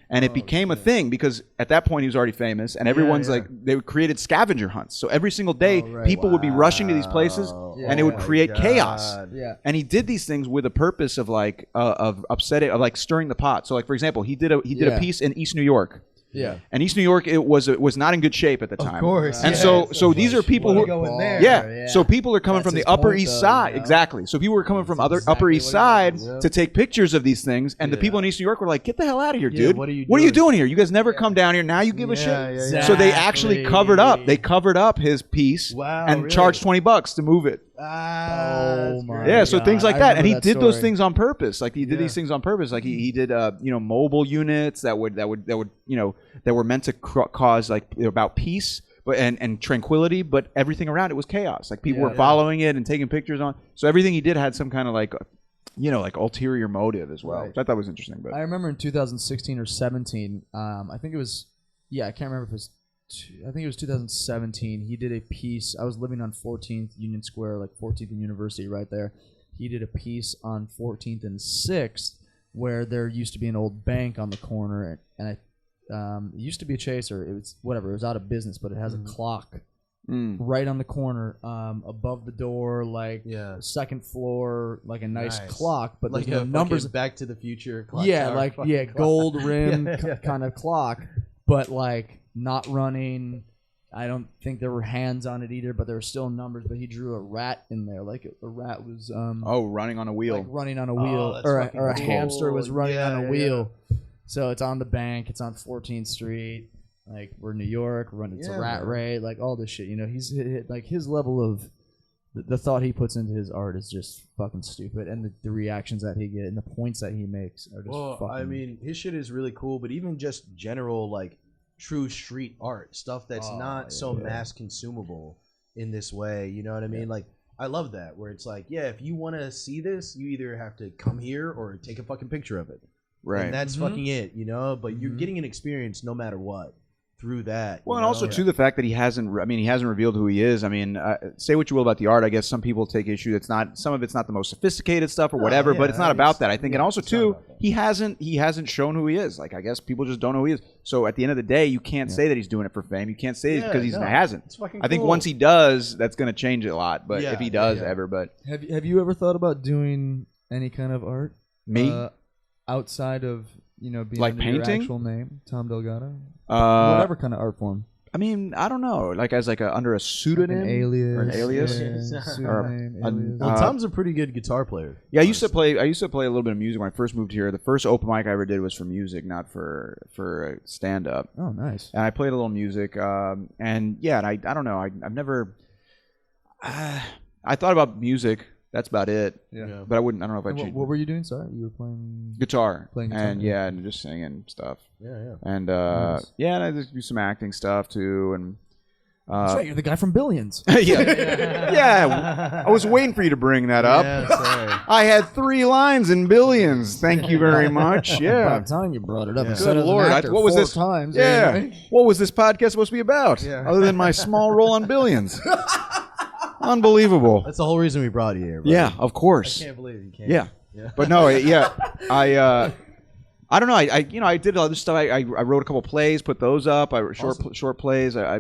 S3: And it became a thing because at that point he was already famous, and everyone's like, they created scavenger hunts. So every single day, people would be rushing to these places, and it would create chaos.
S1: Yeah.
S3: And he did these things with a purpose of like of upsetting, of like stirring the pot. So like for example, he did a piece in East New York.
S1: Yeah.
S3: And East New York, it was not in good shape at the time.
S2: Of course.
S3: And so these are people who
S1: go in there.
S3: yeah. So people are coming
S1: That's
S3: from the
S1: his
S3: Upper
S1: point,
S3: East
S1: though,
S3: Side.
S1: you know?
S3: Exactly. So people were coming from Upper
S1: exactly
S3: East
S1: what
S3: Side
S1: it is, yeah.
S3: to take pictures of these things, and the people in East New York were like, "Get the hell out of here, dude!
S2: what are you
S3: doing here? You guys never come down here. Now you give a shit."
S2: Yeah.
S3: So they actually covered up. They covered up his piece and charged $20 to move it.
S1: Oh my
S3: Yeah, so things like
S1: I
S3: that, and he
S1: remember
S3: did
S1: that
S3: those
S1: story.
S3: things on purpose. Like he did these things on purpose. Like he did mobile units that were meant to cause like about peace, but and tranquility, but everything around it was chaos. Like people were following it and taking pictures on. So everything he did had some kind of like ulterior motive as well.
S1: Right.
S3: Which I thought was interesting. But
S1: I remember in 2016 or 17, I think it was, I can't remember if it was, I think it was 2017. He did a piece. I was living on 14th Union Square, like 14th and University right there. He did a piece on 14th and 6th where there used to be an old bank on the corner, and it used to be a Chaser. It was whatever. It was out of business, but it has a clock right on the corner, above the door, like second floor, like a nice clock, but
S2: like
S1: there's no numbers.
S2: Back to the Future clock.
S1: Yeah,
S2: tower
S1: like
S2: fucking clock.
S1: gold rim kind of clock, but like not running. I don't think there were hands on it either, but there were still numbers. But he drew a rat in there, like a rat was
S3: running on a wheel.
S1: like running on a wheel,
S2: that's
S1: or
S2: fucking
S1: a
S2: cool.
S1: hamster was running
S2: Yeah,
S1: on a
S2: yeah,
S1: wheel. So it's on the bank. It's on 14th Street. Like we're in New York. It's a rat raid. Like all this shit. He's hit, like his level of the thought he puts into his art is just fucking stupid, and the reactions that he get and the points that he makes are just.
S2: Well,
S1: fucking...
S2: I mean, his shit is really cool, but even just general like true street art stuff that's not so mass consumable in this way. You know what I mean? Like I love that where it's like, if you want to see this, you either have to come here or take a fucking picture of it.
S3: Right.
S2: And that's fucking it, But you're getting an experience no matter what through that.
S3: Well, and also too the fact that he hasn't revealed who he is. I mean, say what you will about the art. I guess some people take issue. Some of it's not the most sophisticated stuff or whatever, but it's not about that. I think, and also too, he hasn't shown who he is. Like I guess people just don't know who he is. So at the end of the day, you can't say that he's doing it for fame. You can't say it because he hasn't.
S2: It's fucking
S3: I think
S2: cool.
S3: once he does, that's going to change it a lot. But if he does ever, but
S1: have you ever thought about doing any kind of art?
S3: Me?
S1: Outside of being
S3: like
S1: under
S3: painting?
S1: Your actual name, Tom Delgado. Whatever kind of art form.
S3: I mean, I don't know. Like as under a pseudonym,
S1: an alias,
S3: or an alias.
S1: Pseudonym, alias.
S2: Well, Tom's a pretty good guitar player.
S3: Yeah, I used to play a little bit of music when I first moved here. The first open mic I ever did was for music, not for stand up.
S1: Oh, nice.
S3: And I played a little music, and I don't know. I've never. I thought about music. That's about it.
S1: Yeah.
S3: But I don't know if I'd.
S1: What were you doing? Sorry, you were playing
S3: guitar.
S1: Playing guitar.
S3: And just singing stuff.
S2: Yeah.
S3: And
S1: Nice.
S3: and I just do some acting stuff too, and.
S1: That's right, you're the guy from Billions.
S3: Yeah. I was waiting for you to bring that up.
S2: Yeah, sorry.
S3: I had 3 lines in Billions. Thank you very much. Yeah.
S1: By the time you brought it up,
S2: Yeah.
S1: you said
S3: Good
S1: it as an
S3: Lord.
S1: actor
S3: What was
S1: 4
S3: this?
S1: times.
S3: Yeah.
S1: Right?
S3: What was this podcast supposed to be about?
S2: Yeah.
S3: Other than my small role on Billions. Unbelievable.
S2: That's the whole reason we brought you here. Buddy.
S3: Yeah, of
S2: I
S3: course.
S2: can't believe you can't.
S3: Yeah.
S2: Yeah.
S3: But no, I don't know. I did other stuff. I wrote a couple plays, put those up. Short plays. I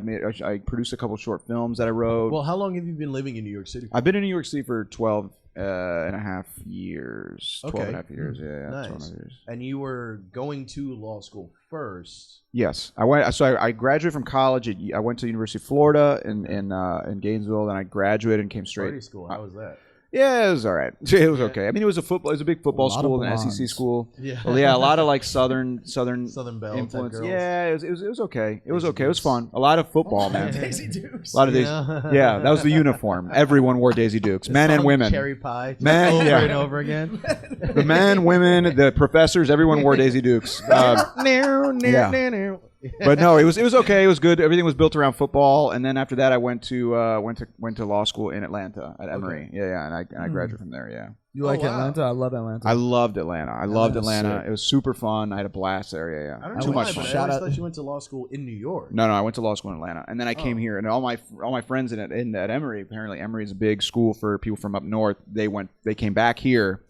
S3: produced a couple short films that I wrote.
S2: Well, how long have you been living in New York City?
S3: I've been in New York City for 12 and a half years. 12 and a half years. Yeah.
S2: Nice.
S3: 12 and a half years.
S2: And you were going to law school first.
S3: Yes, I went. So I graduated from college. I went to the University of Florida in Gainesville. Then I graduated and came straight.
S2: Party school. How was that?
S3: Yeah, it was all right. It was okay. I mean, it was a big football school, an SEC
S1: blondes.
S3: school.
S2: Yeah.
S3: Well, yeah, a lot of like Southern
S2: Belle
S3: influence.
S2: type girls.
S3: Yeah, it was okay. It was okay. It was fun. A lot of football, man.
S1: Daisy Dukes.
S3: A lot of Daisy. Yeah, that was the uniform. Everyone wore Daisy Dukes, men and women.
S2: Cherry pie.
S3: Men,
S2: over
S3: yeah.
S2: and over again.
S3: The men, women, the professors, everyone wore Daisy Dukes. Yeah. But no, it was okay. It was good. Everything was built around football, and then after that, I went to law school in Atlanta at Emory.
S2: Okay.
S3: Yeah, and I graduated from there. Yeah,
S1: You like
S2: wow.
S1: Atlanta? I love Atlanta.
S3: I loved Atlanta. I loved
S1: that's
S3: Atlanta.
S1: sick.
S3: It was super fun. I had a blast there. Yeah.
S2: I don't
S1: I
S2: know
S1: went
S2: why,
S1: to
S2: but I
S1: shout
S2: always
S1: out-
S2: thought you went to law school in New York.
S3: No, I went to law school in Atlanta, and then I came here, and all my friends at Emory. Apparently, Emory is a big school for people from up north. They came back here.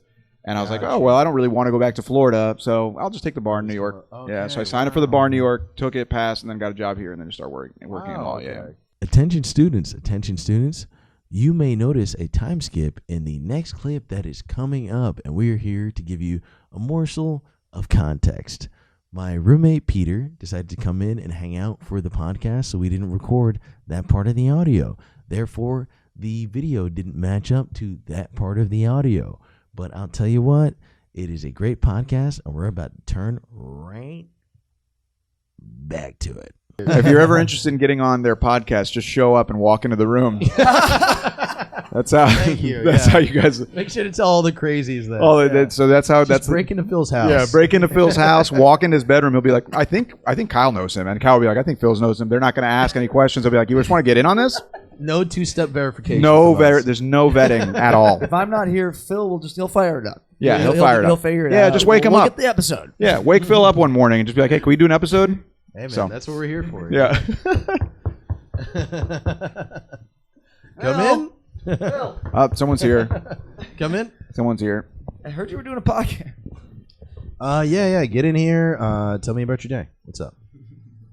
S3: And I was like,
S2: Gotcha.
S3: oh, well, I don't really want to go back to Florida, so I'll just take the bar in New York.
S2: Okay,
S3: Yeah, so I signed up for the bar in New York, took it, passed, and then got a job here, and then just started working in law.
S2: okay.
S3: Yeah.
S4: Attention students, you may notice a time skip in the next clip that is coming up, and we are here to give you a morsel of context. My roommate Peter decided to come in and hang out for the podcast, so we didn't record that part of the audio. Therefore, the video didn't match up to that part of the audio. But I'll tell you what, it is a great podcast, and we're about to turn right back to it.
S3: If you're ever interested in getting on their podcast, just show up and walk into the room. That's how.
S2: Thank you,
S3: That's
S2: yeah.
S3: how you guys.
S2: Make sure to tell all the crazies that.
S3: So that's how.
S2: Just
S3: That's
S2: break into Phil's house.
S3: Yeah, break into Phil's house, walk in his bedroom. He'll be like, I think Kyle knows him, and Kyle will be like, I think Phil knows him. They're not going to ask any questions. They'll be like, you just want to get in on this?
S2: No two-step verification.
S3: No,
S2: from us.
S3: there's no vetting at all.
S1: If I'm not here, Phil will he'll fire it up.
S3: Yeah, he'll fire it up.
S1: He'll figure it out.
S3: Yeah, just wake him
S1: We'll
S3: up.
S1: Get the episode.
S3: Yeah, wake Phil up one morning and just be like, hey, can we do an episode?
S2: Hey, man,
S3: So-
S2: that's what we're here for.
S3: Yeah.
S2: Come in.
S3: Someone's here.
S2: Come in.
S3: Someone's here.
S1: I heard you were doing a podcast.
S2: Yeah. Get in here. Tell me about your day. What's up?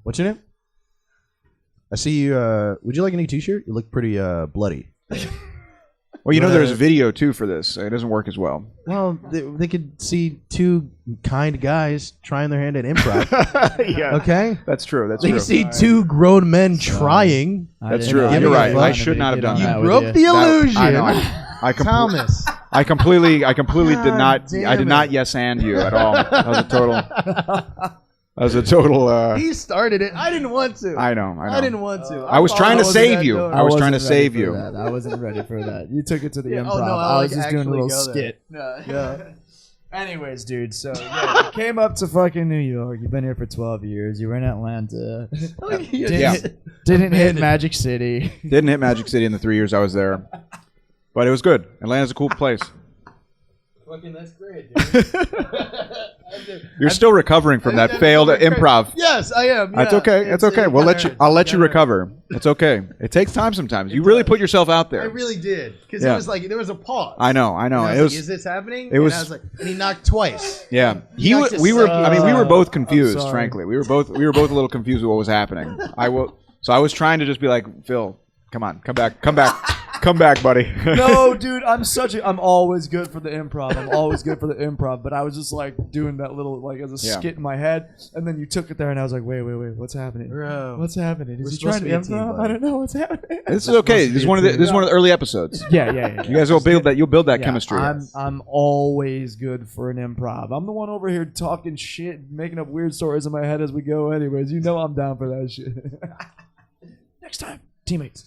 S2: What's your name? I see you. Would you like a new T-shirt? You look pretty bloody.
S3: Well, you know there's a video, too, for this. It doesn't work as well.
S2: Well, they could see two kind guys trying their hand at improv.
S3: Yeah.
S2: Okay.
S3: That's true. That's
S2: They
S3: true.
S2: can see two grown men trying.
S3: That's true.
S2: You're
S3: You're right.
S2: giving a
S3: I
S2: fuck.
S3: should not have done
S2: You
S3: that.
S2: broke the illusion.
S3: I know.
S2: Thomas.
S3: I completely did not.
S2: damn
S3: I did not
S2: it.
S3: yes and you at all. That was a total.
S2: He started it. I didn't want to.
S3: I know.
S2: I didn't want to.
S3: I was trying to
S2: followed
S3: save
S2: that
S3: you.
S2: door.
S3: I was trying to
S1: wasn't ready
S3: save
S1: for
S3: you.
S1: that. I wasn't ready for that. You took it to the
S2: Yeah,
S1: improv.
S2: oh, no,
S1: I was
S2: like,
S1: just doing a
S2: actually
S1: little
S2: go there.
S1: skit.
S2: Yeah.
S1: Anyways, dude, so yeah, you came up to fucking New York. You've been here for 12 years. You were in Atlanta.
S3: Yeah.
S1: Didn't hit Magic City.
S3: Didn't hit Magic City in the 3 years I was there, but it was good. Atlanta's a cool place.
S2: Fucking, that's great, dude.
S3: You're still recovering from that failed improv.
S2: Yes, I am.
S3: That's okay. It's okay. I'll let you recover. It's okay. It takes time sometimes. You really put yourself out there.
S2: I really did, because it was like there was a pause.
S3: I know.
S2: And I
S3: It
S2: was
S3: was.
S2: like, is this happening?
S3: It was.
S2: And I was like, and he knocked twice.
S3: Yeah. We were both confused. Frankly, we were both a little confused with what was happening. So I was trying to just be like, Phil, come on, come back, buddy.
S1: No, dude, I'm always good for the improv. But I was just like doing that little as a skit in my head, and then you took it there, and I was like, wait, what's happening?
S2: Bro,
S1: what's happening? Is he
S2: supposed
S1: trying
S2: to
S1: to
S2: be a team,
S1: improv?
S2: buddy.
S1: I don't know what's happening.
S3: This is okay. This is one of the early episodes.
S1: Yeah.
S3: You guys will build that. You'll build that chemistry.
S1: I'm always good for an improv. I'm the one over here talking shit, making up weird stories in my head as we go. Anyways, you know I'm down for that shit. Next time, teammates.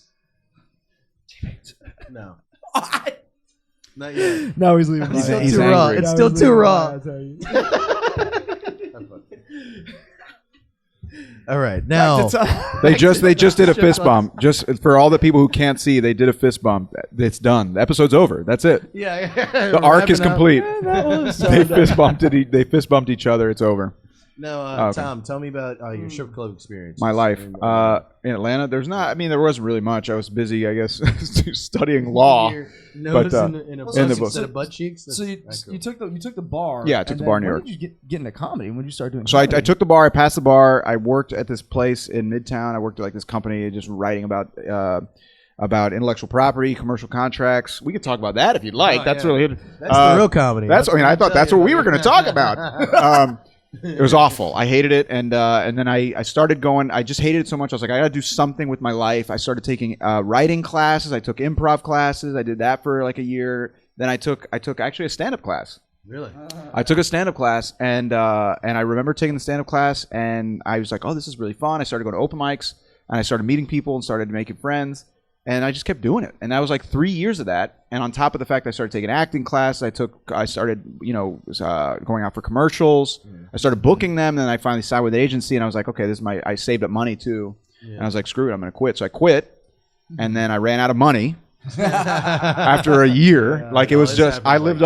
S2: No. Not yet.
S1: Now he's leaving.
S2: It's still
S3: He's
S2: too raw.
S3: angry.
S2: It's still too raw. All right, now
S3: They just did a fist bump. Just for all the people who can't see, they did a fist bump. It's done. The episode's over. That's it.
S2: yeah.
S3: The arc is complete. They
S1: They
S3: fist bumped each other. It's over.
S2: No,
S3: Okay.
S2: Tom, tell me about your strip club experience.
S3: My life in Atlanta. There wasn't really much. I was busy, I guess, studying law.
S2: Notice
S3: But,
S2: in a
S3: in
S2: book
S3: the book.
S2: instead of butt cheeks.
S1: So you took the bar.
S3: Yeah, I took the bar in New
S1: When
S3: York.
S1: did you get into comedy? When did you start doing?
S3: So I
S1: comedy?
S3: took the bar. I passed the bar. I worked at this place in Midtown. I worked at this company, just writing about intellectual property, commercial contracts. We could talk about that if you'd like. That's really
S2: That's the real comedy.
S3: I thought that's what we were going to talk about. It was awful. I hated it, and then I started going. I just hated it so much. I was like, I got to do something with my life. I started taking writing classes. I took improv classes. I did that for like a year. Then I took actually a stand-up class.
S2: Really?
S3: I took a stand-up class, and I remember taking the stand-up class, and I was like, oh, this is really fun. I started going to open mics, and I started meeting people and started making friends. And I just kept doing it. And that was like 3 years of that. And on top of the fact I started taking acting class, I started, going out for commercials. I started booking them. And then I finally signed with an agency. And I was like, okay, I saved up money too. Yeah. And I was like, screw it, I'm going to quit. So I quit. And then I ran out of money after a year. I lived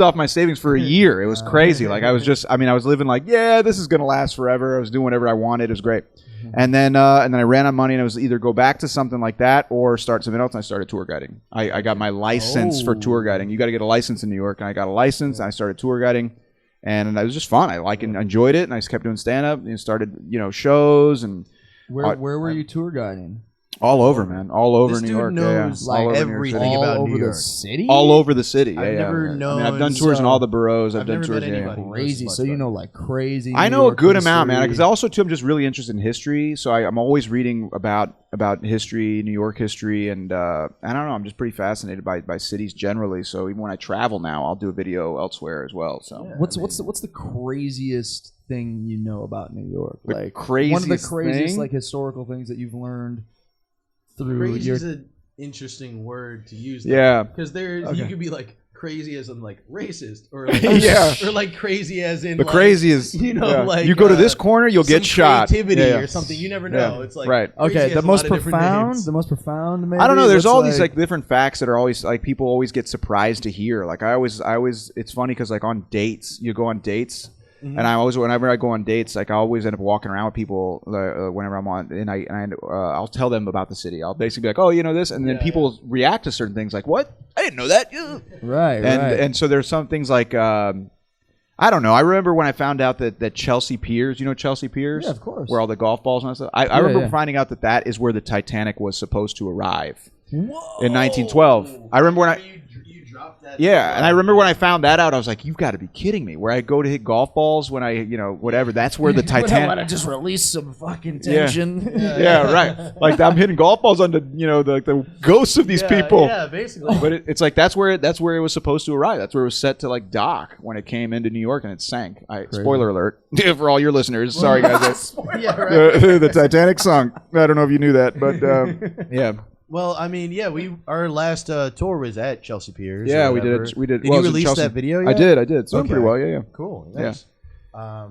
S3: off my savings for a year. It was crazy. I was living like, yeah, this is going to last forever. I was doing whatever I wanted. It was great. And then I ran out of money, and it was either go back to something like that or start something else. And I started tour guiding. I got my license for tour guiding. You got to get a license in New York, and I got a license. And I started tour guiding, and it was just fun. I enjoyed it, and I just kept doing stand up and started shows. And
S1: where were you tour guiding?
S3: all over, man, all over
S2: This
S3: New
S2: dude
S3: York.
S2: knows
S3: All over New York
S2: everything
S3: City.
S2: about
S1: all
S2: New
S1: over
S2: York.
S1: the city.
S3: All over the city. Yeah,
S2: I've
S3: yeah.
S2: never
S3: I mean,
S2: known
S3: I've done tours in all the boroughs. I've done
S2: never
S3: tours.
S2: met
S3: Yeah,
S2: anybody.
S1: Crazy. So you know, like crazy.
S3: I
S1: New
S3: know a
S1: York
S3: good amount, man.
S1: history.
S3: Because also too, I'm just really interested in history. So I'm always reading about history, New York history, and I don't know. I'm just pretty fascinated by cities generally. So even when I travel now, I'll do a video elsewhere as well. So
S1: What's the craziest thing you know about New York?
S3: The
S1: Like
S3: craziest
S1: one of the craziest
S3: thing?
S1: like historical things that you've learned through
S2: Crazy
S1: your.
S2: is an interesting word to use.
S3: Yeah.
S2: Because you could be like crazy as in like racist, or like,
S3: Yeah.
S2: or like crazy as in
S3: the
S2: like,
S3: crazy is
S2: like
S3: you go to this corner, you'll
S2: some
S3: get shot.
S2: creativity
S3: Yeah.
S2: or something. You never know.
S3: Yeah.
S2: It's like
S3: Right.
S2: crazy
S1: Okay,
S2: has
S1: the
S2: a
S1: most
S2: lot of different
S1: profound.
S2: names.
S1: The most profound. Maybe,
S3: I don't know. There's
S1: what's
S3: all these like different facts that are always like people always get surprised to hear. Like I always, it's funny because like on dates, you go on dates, and whenever I go on dates, like I always end up walking around with people whenever I'm on, and I'll tell them about the city. I'll basically be like, oh, you know this, and then people react to certain things like, what? I didn't know that.
S1: Right.
S3: And so there's some things like I don't know. I remember when I found out that Chelsea Piers, you know Chelsea Piers?
S1: Yeah, of course.
S3: Where all the golf balls and stuff. I remember finding out that is where the Titanic was supposed to arrive in 1912. I remember when
S2: you dropped that.
S3: Yeah, and I remember when I found that out, I was like, "You've got to be kidding me!" Where I go to hit golf balls when I, whatever. That's where the
S1: I want to
S3: Titanic.
S1: just release some fucking tension.
S3: Yeah, right. Like I'm hitting golf balls on the ghosts of these people.
S2: Yeah, basically.
S3: But it's like that's where it was supposed to arrive. That's where it was set to like dock when it came into New York, and it sank. Spoiler alert for all your listeners. Sorry guys.
S2: Yeah, right.
S3: The Titanic sunk. I don't know if you knew that, but yeah.
S2: Well, I mean, yeah, our last tour was at Chelsea Piers.
S3: Yeah,
S2: or
S3: we
S2: whatever.
S3: did. We did.
S2: Did you release that video yet?
S3: I did. It's doing pretty well. Yeah.
S2: Cool. Nice.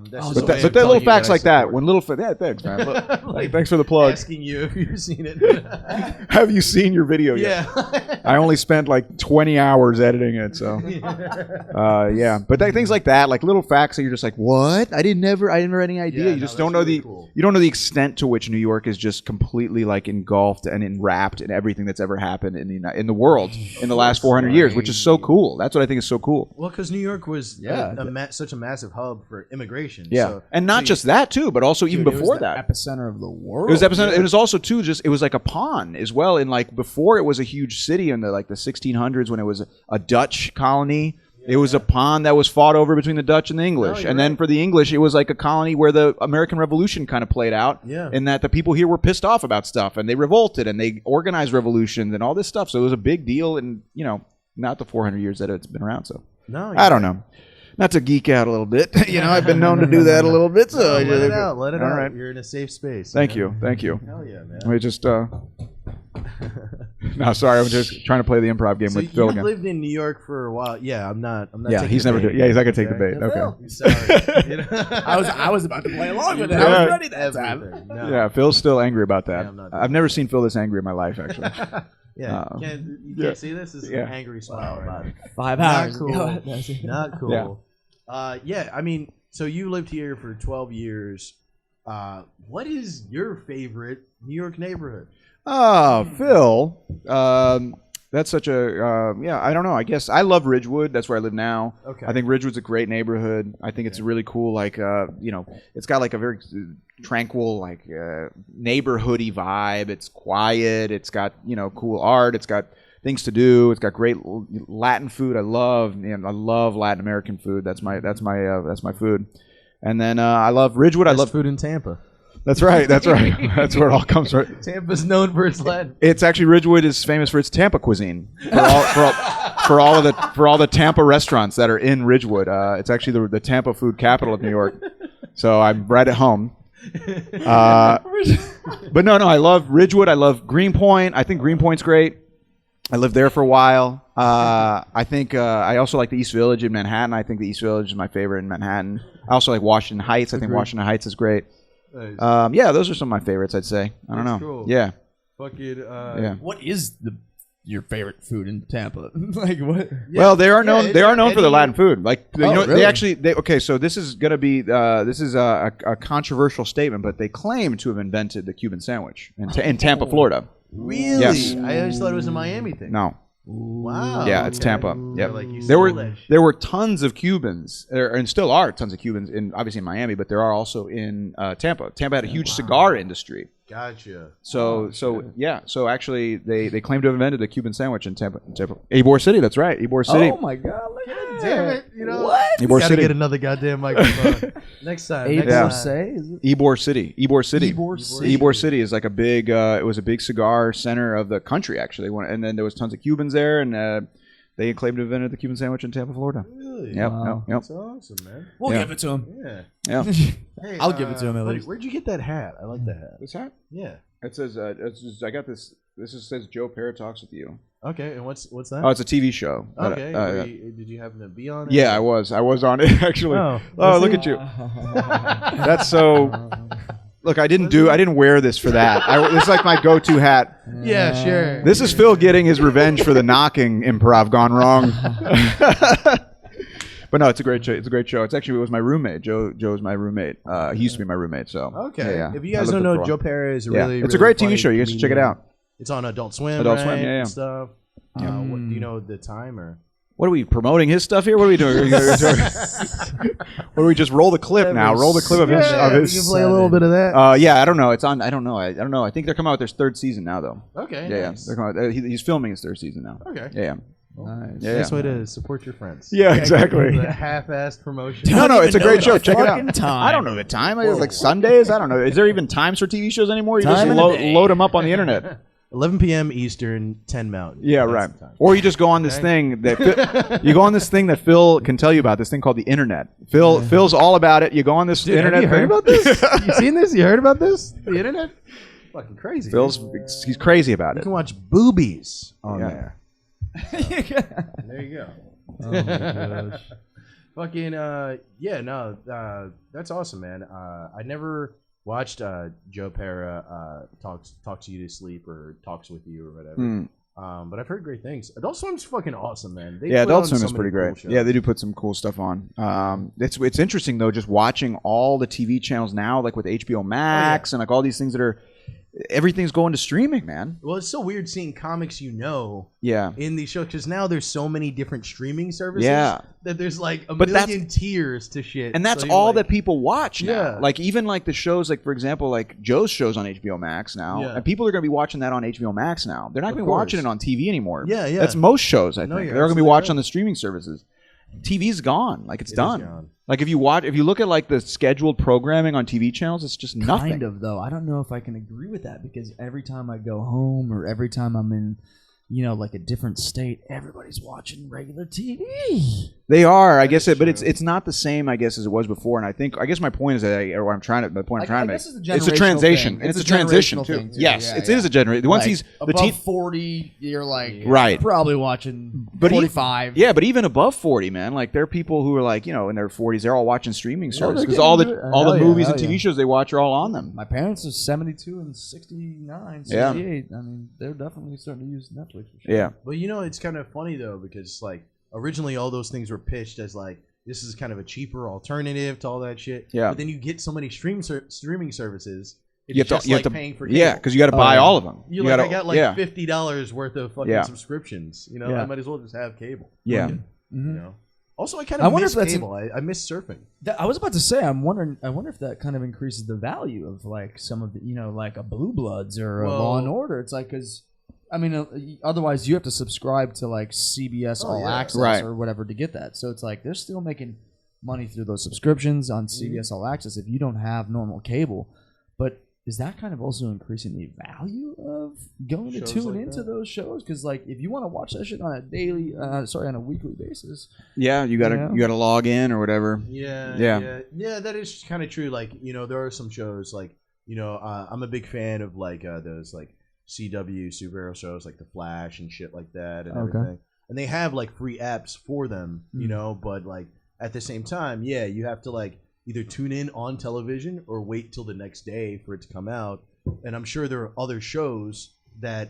S2: That's
S3: But,
S2: just a way
S3: but
S2: of
S3: the
S2: telling
S3: little
S2: you that
S3: facts
S2: I
S3: like that,
S2: support
S3: when little yeah, thanks, man.
S2: Like,
S3: Thanks for the plug.
S2: asking you if you've seen it.
S3: Have you seen your video yet?
S2: Yeah.
S3: I only spent like 20 hours editing it, so yeah. But things like that, like little facts that you're just like, what? I didn't have any idea.
S2: Yeah,
S3: You just don't know
S2: really
S3: the
S2: cool.
S3: you don't know the extent to which New York is just completely like engulfed and enwrapped in everything that's ever happened in the world in the last 400 years, which is so cool. That's what I think is so cool.
S2: Well, because New York was such a massive hub for immigration.
S3: Yeah,
S2: So,
S3: and not just that too, but also even before that.
S1: epicenter of the world.
S3: It was epicenter. It was also too just it was like a pawn as well. In like before it was a huge city in the 1600s when it was a Dutch colony. It was a pawn that was fought over between the Dutch and the English. And then for the English, it was like a colony where the American Revolution kind of played out.
S2: Yeah.
S3: In that the people here were pissed off about stuff and they revolted and they organized revolutions and all this stuff. So it was a big deal in, not the 400 years that it's been around. So I don't know. Not to geek out a little bit. I've been known to do that a little bit. So
S2: let it out. Let it
S3: all
S2: out.
S3: right.
S2: You're in a safe space.
S3: Thank
S2: man.
S3: you.
S2: Hell yeah, man.
S3: We just no, sorry, I'm just trying to play the improv game
S2: So
S3: with Phil
S2: you
S3: again.
S2: lived in New York for a while. Yeah, I'm not.
S3: Yeah,
S2: taking
S3: he's
S2: the
S3: never
S2: bait.
S3: doing. Yeah, he's not gonna take the bait. Okay.
S2: Sorry.
S1: I was about to play along with it.
S3: Yeah.
S1: I was ready that time.
S2: Everything. No.
S3: Yeah, Phil's still angry about that.
S2: Yeah, I'm not doing
S3: I've never seen Phil this angry in my life, actually.
S2: Yeah, you can't see this. This is an angry smile about it.
S1: 5
S2: Not
S1: hours.
S2: cool. Not cool.
S3: Yeah.
S2: I mean, so you lived here for 12 years. What is your favorite New York neighborhood?
S3: Oh, Phil. That's such a I don't know. I guess I love Ridgewood. That's where I live now.
S2: Okay.
S3: I think Ridgewood's a great neighborhood. I think it's really cool. Like it's got like a very tranquil, like neighborhoody vibe. It's quiet. It's got cool art. It's got things to do. It's got great Latin food. I love Latin American food. That's my food. And then I love Ridgewood. I love
S2: food in Tampa.
S3: That's right. That's right. That's where it all comes from.
S2: Tampa's known for its Latin.
S3: It's actually Ridgewood is famous for its Tampa cuisine. For all the Tampa restaurants that are in Ridgewood. It's actually the Tampa food capital of New York. So I'm right at home. But no, I love Ridgewood. I love Greenpoint. I think Greenpoint's great. I lived there for a while. I think I also like the East Village in Manhattan. I think the East Village is my favorite in Manhattan. I also like Washington Heights. I think Washington Heights is great.
S2: Nice.
S3: Yeah, those are some of my favorites, I'd say. I don't know.
S2: Cool.
S3: Yeah.
S2: Fucking.
S3: Yeah.
S1: What is your favorite food in Tampa? Like what?
S2: Yeah.
S3: Well, they are known.
S2: Yeah,
S3: they are known for their
S2: any-
S3: Latin food. Like
S1: really?
S3: they actually. Okay, so this is gonna be. This is a controversial statement, but they claim to have invented the Cuban sandwich in Tampa, Florida.
S2: Really?
S3: Yes.
S2: I always thought it was a Miami thing.
S3: No.
S2: Wow.
S3: Yeah, it's Tampa. Yep.
S2: Like you
S3: There
S2: stole that shit.
S3: were tons of Cubans, and still are tons of Cubans obviously in Miami, but there are also in Tampa. Tampa had a huge cigar industry.
S2: Gotcha.
S3: So actually they claim to have invented the Cuban sandwich in Tampa. Ybor City, that's right. Ybor City.
S1: Oh my God! Look at
S2: Damn
S1: that.
S2: it! You know
S1: What?
S3: Ybor
S2: Gotta
S3: City.
S2: get another goddamn microphone next time.
S1: Ybor
S2: Next time.
S1: Say? Is it?
S3: Ybor City. Ybor City.
S1: Ybor City.
S3: Ybor City is like a big. It was a big cigar center of the country actually, and then there was tons of Cubans there, and they claimed to have invented the Cuban sandwich in Tampa, Florida.
S2: Really?
S3: Yep.
S1: Wow.
S3: Yep.
S2: That's awesome, man.
S1: We'll
S3: Yeah.
S1: give it to him.
S2: Yeah.
S3: Yeah.
S2: Hey,
S1: I'll give it to him at
S2: buddy,
S1: least.
S2: Where'd you get that hat? I like that hat.
S3: This hat?
S2: Yeah.
S3: It says. I got this. This just says Joe Parra talks with you.
S2: Okay, and what's that?
S3: Oh, it's a TV show.
S2: Okay. Did you happen to be on it?
S3: Yeah, I was on it actually.
S2: Oh,
S3: Look at you. That's so. Look, I didn't wear this for that. This is like my go-to hat.
S2: Yeah, sure.
S3: This is Phil getting his revenge for the knocking improv gone wrong. But no, it's a great show. It's a great show. It was my roommate. Joe is my roommate. He used to be my roommate. So
S2: Okay.
S3: yeah.
S2: If you
S3: I
S2: guys
S3: looked
S2: don't
S3: up
S2: know,
S3: for a
S2: Joe
S3: while.
S2: Parra is a
S3: Yeah.
S2: really,
S3: It's a
S2: really
S3: great TV
S2: funny
S3: show. You guys should check it
S2: comedian.
S3: out.
S2: It's on Adult Swim.
S3: Adult
S2: right?
S3: Swim, yeah.
S2: And stuff. What, do you know the time or?
S3: What are we promoting his stuff here? What are we doing? What do we just roll the clip now? Roll the clip of his.
S2: Yeah,
S3: Of
S2: we
S3: his
S2: can play a little bit of that.
S3: Yeah, I don't know. It's on. I don't know. I don't know. I think they're coming out with their third season now, though.
S2: Okay.
S3: Yeah,
S2: Nice.
S3: they're coming out, he's filming his third season now.
S2: Okay.
S3: Yeah.
S1: Nice.
S3: Yeah.
S2: Nice way to support your friends.
S3: Yeah, exactly.
S2: The half-assed promotion.
S3: No, it's a
S1: even
S3: great
S1: know
S3: show.
S1: the
S3: Check it out.
S1: fucking time.
S3: I don't know the time. Like Sundays. I don't know. Is there even times for TV shows anymore? You
S1: Time
S3: just
S1: of the day.
S3: load them up on the internet.
S2: 11 p.m. Eastern, 10 Mountain.
S3: Yeah,
S2: That's
S3: right.
S2: the time.
S3: Or you just go on this thing that you go on this thing that Phil can tell you about. This thing called the internet. Phil's all about it. You go on this
S2: Dude,
S3: internet.
S2: have you heard
S3: thing.
S2: about this? You seen this? You heard about this? The internet? Fucking crazy.
S3: He's crazy about
S2: You
S3: it.
S2: can watch boobies on
S3: Yeah.
S2: there. There you go.
S1: Oh my gosh.
S2: Fucking that's awesome, man. I never watched Joe Pera talks you to sleep or talks with you or whatever. But I've heard great things. Adult Swim's fucking awesome, man.
S3: Adult Swim is pretty great. Yeah, they do put some cool stuff on. It's interesting though, just watching all the TV channels now, like with HBO Max and like all these things that are. Everything's going to streaming, man.
S2: Well, it's so weird seeing comics
S3: yeah.
S2: in these shows because now there's so many different streaming services that there's like a million tiers to shit.
S3: And that's
S2: so
S3: all that people watch now.
S2: Yeah.
S3: Like even like the shows, like for example, like Joe's show's on HBO Max now.
S2: Yeah.
S3: And people are going to be watching that on HBO Max now. They're not going to be watching it on TV anymore.
S2: Yeah, yeah.
S3: That's most shows, I think.
S2: You're
S3: They're going to be watching
S2: right.
S3: on the streaming services. TV's gone. Like it's done.
S2: Gone.
S3: Like if you look at like the scheduled programming on TV channels, it's just nothing.
S1: Kind of though. I don't know if I can agree with that because every time I go home or every time I'm in, like a different state, everybody's watching regular TV.
S3: They are, I guess, but it's not the same, I guess, as it was before. And I guess my point is that I'm trying to make, it's a transition, and it's a transition too. Yes, it is a generation. Once he's
S1: above 40, you're like
S3: right,
S1: probably watching 45.
S3: But even above 40, man, like there are people who are like in their 40s, they're all watching streaming services because all the movies and TV shows they watch are all on them.
S1: My parents are 72 and 69, 68. I mean, they're definitely starting to use Netflix. For sure.
S3: Yeah,
S2: but it's kind of funny though because like. Originally, all those things were pitched as like this is kind of a cheaper alternative to all that shit.
S3: Yeah.
S2: But then you get so many streaming services. It's
S3: you
S2: have to paying for cable.
S3: Yeah, because you got to buy all of them.
S2: I got like $50 worth of fucking subscriptions. I might as well just have cable.
S3: Yeah.
S2: Also, I kind of miss cable. I miss surfing.
S1: I was about to say, I wonder if that kind of increases the value of like some of the, like a Blue Bloods or a Law and Order. It's like because. I mean, otherwise you have to subscribe to like CBS All Access or whatever to get that. So it's like they're still making money through those subscriptions on CBS All Access if you don't have normal cable. But is that kind of also increasing the value of going to tune into those shows? Because like if you want to watch that shit on a weekly basis,
S3: you gotta log in or whatever.
S2: Yeah. That is kind of true. Like there are some shows like I'm a big fan of like those like. CW superhero shows like The Flash and shit like that and everything. And they have like free apps for them, but like at the same time, you have to like either tune in on television or wait till the next day for it to come out. And I'm sure there are other shows that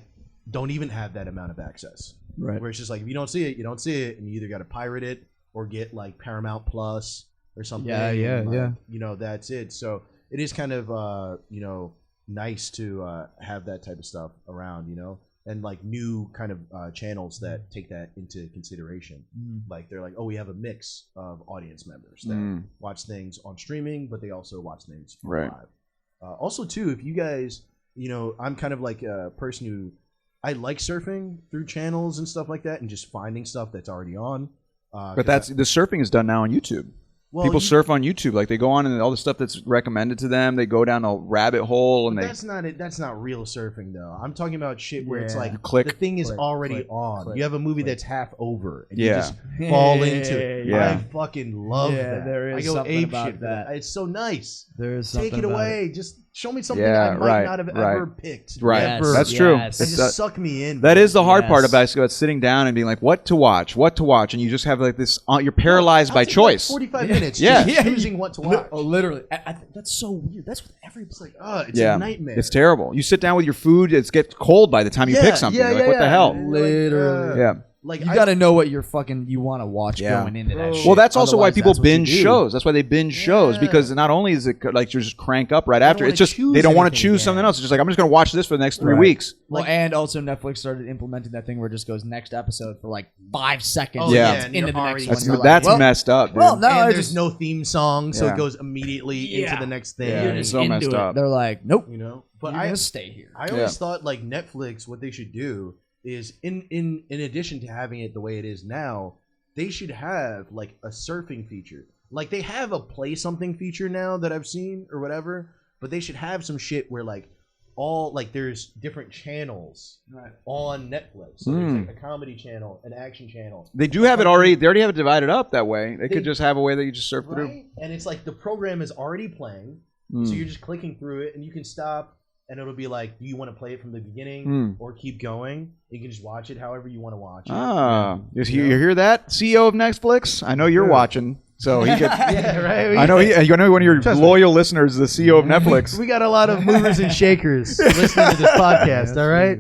S2: don't even have that amount of access.
S1: Right.
S2: Where it's just like if you don't see it, you don't see it, and you either got to pirate it or get like Paramount Plus or something. That's it. So it is kind of nice to have that type of stuff around, and like new kind of channels that take that into consideration. Like they're like, we have a mix of audience members that watch things on streaming, but they also watch things live. Also, too, if you guys, I'm kind of like a person who I like surfing through channels and stuff like that, and just finding stuff that's already on.
S3: But the surfing is done now on YouTube. Well, people surf on YouTube, like they go on and all the stuff that's recommended to them. They go down a rabbit hole, and
S2: that's not it. That's not real surfing, though. I'm talking about shit where it's like the thing is already on. You have a movie that's half over, and you just fall into it. I fucking love that.
S1: There is
S2: I go
S1: something
S2: ape
S1: about
S2: shit
S1: that.
S2: It's so nice.
S1: There is something
S2: Take it
S1: about
S2: away.
S1: it.
S2: Just show me something I might not have ever picked.
S3: Right.
S2: Ever.
S3: That's true.
S1: Yes.
S2: And just suck me in.
S3: That is the hard part about sitting down and being like, what to watch, and you just have like this. You're paralyzed by choice.
S2: Like 45 minutes. Choosing what to watch.
S1: Literally. I think that's so weird. That's what everybody's like.
S2: It's a nightmare.
S3: It's terrible. You sit down with your food, it gets cold by the time you pick something. What the hell?
S1: Literally. Like you got to know what you want to watch going into that shit.
S3: Well, that's also why people binge shows. That's why they binge shows, because not only is it like you're just cranked up right after, it's just they don't want to choose something else. It's just like I'm just going to watch this for the next 3 weeks.
S1: Well, and also Netflix started implementing that thing where it just goes next episode for like 5 seconds. Into the next one.
S3: That's messed up. Dude.
S2: Well, no, there's no theme song, so it goes immediately into the next thing.
S3: Yeah, it's so messed up.
S1: They're like, nope,
S2: but
S1: I'm gonna stay here.
S2: I always thought like Netflix, what they should do is in addition to having it the way it is now, they should have like a surfing feature. Like they have a play something feature now that I've seen or whatever, but they should have some shit where like there's different channels on Netflix. So there's like a comedy channel, an action channel.
S3: They do have it already. They already have it divided up that way. They could just have a way that you just surf through.
S2: And it's like the program is already playing, so you're just clicking through it, and you can stop. And it'll be like, do you want to play it from the beginning or keep going? You can just watch it however you want to watch it.
S3: You hear that, CEO of Netflix? I know you're watching. So he could.
S2: Yeah, right.
S3: I know one of your loyal listeners, the CEO of Netflix.
S2: We got a lot of movers and shakers listening to this podcast. All right.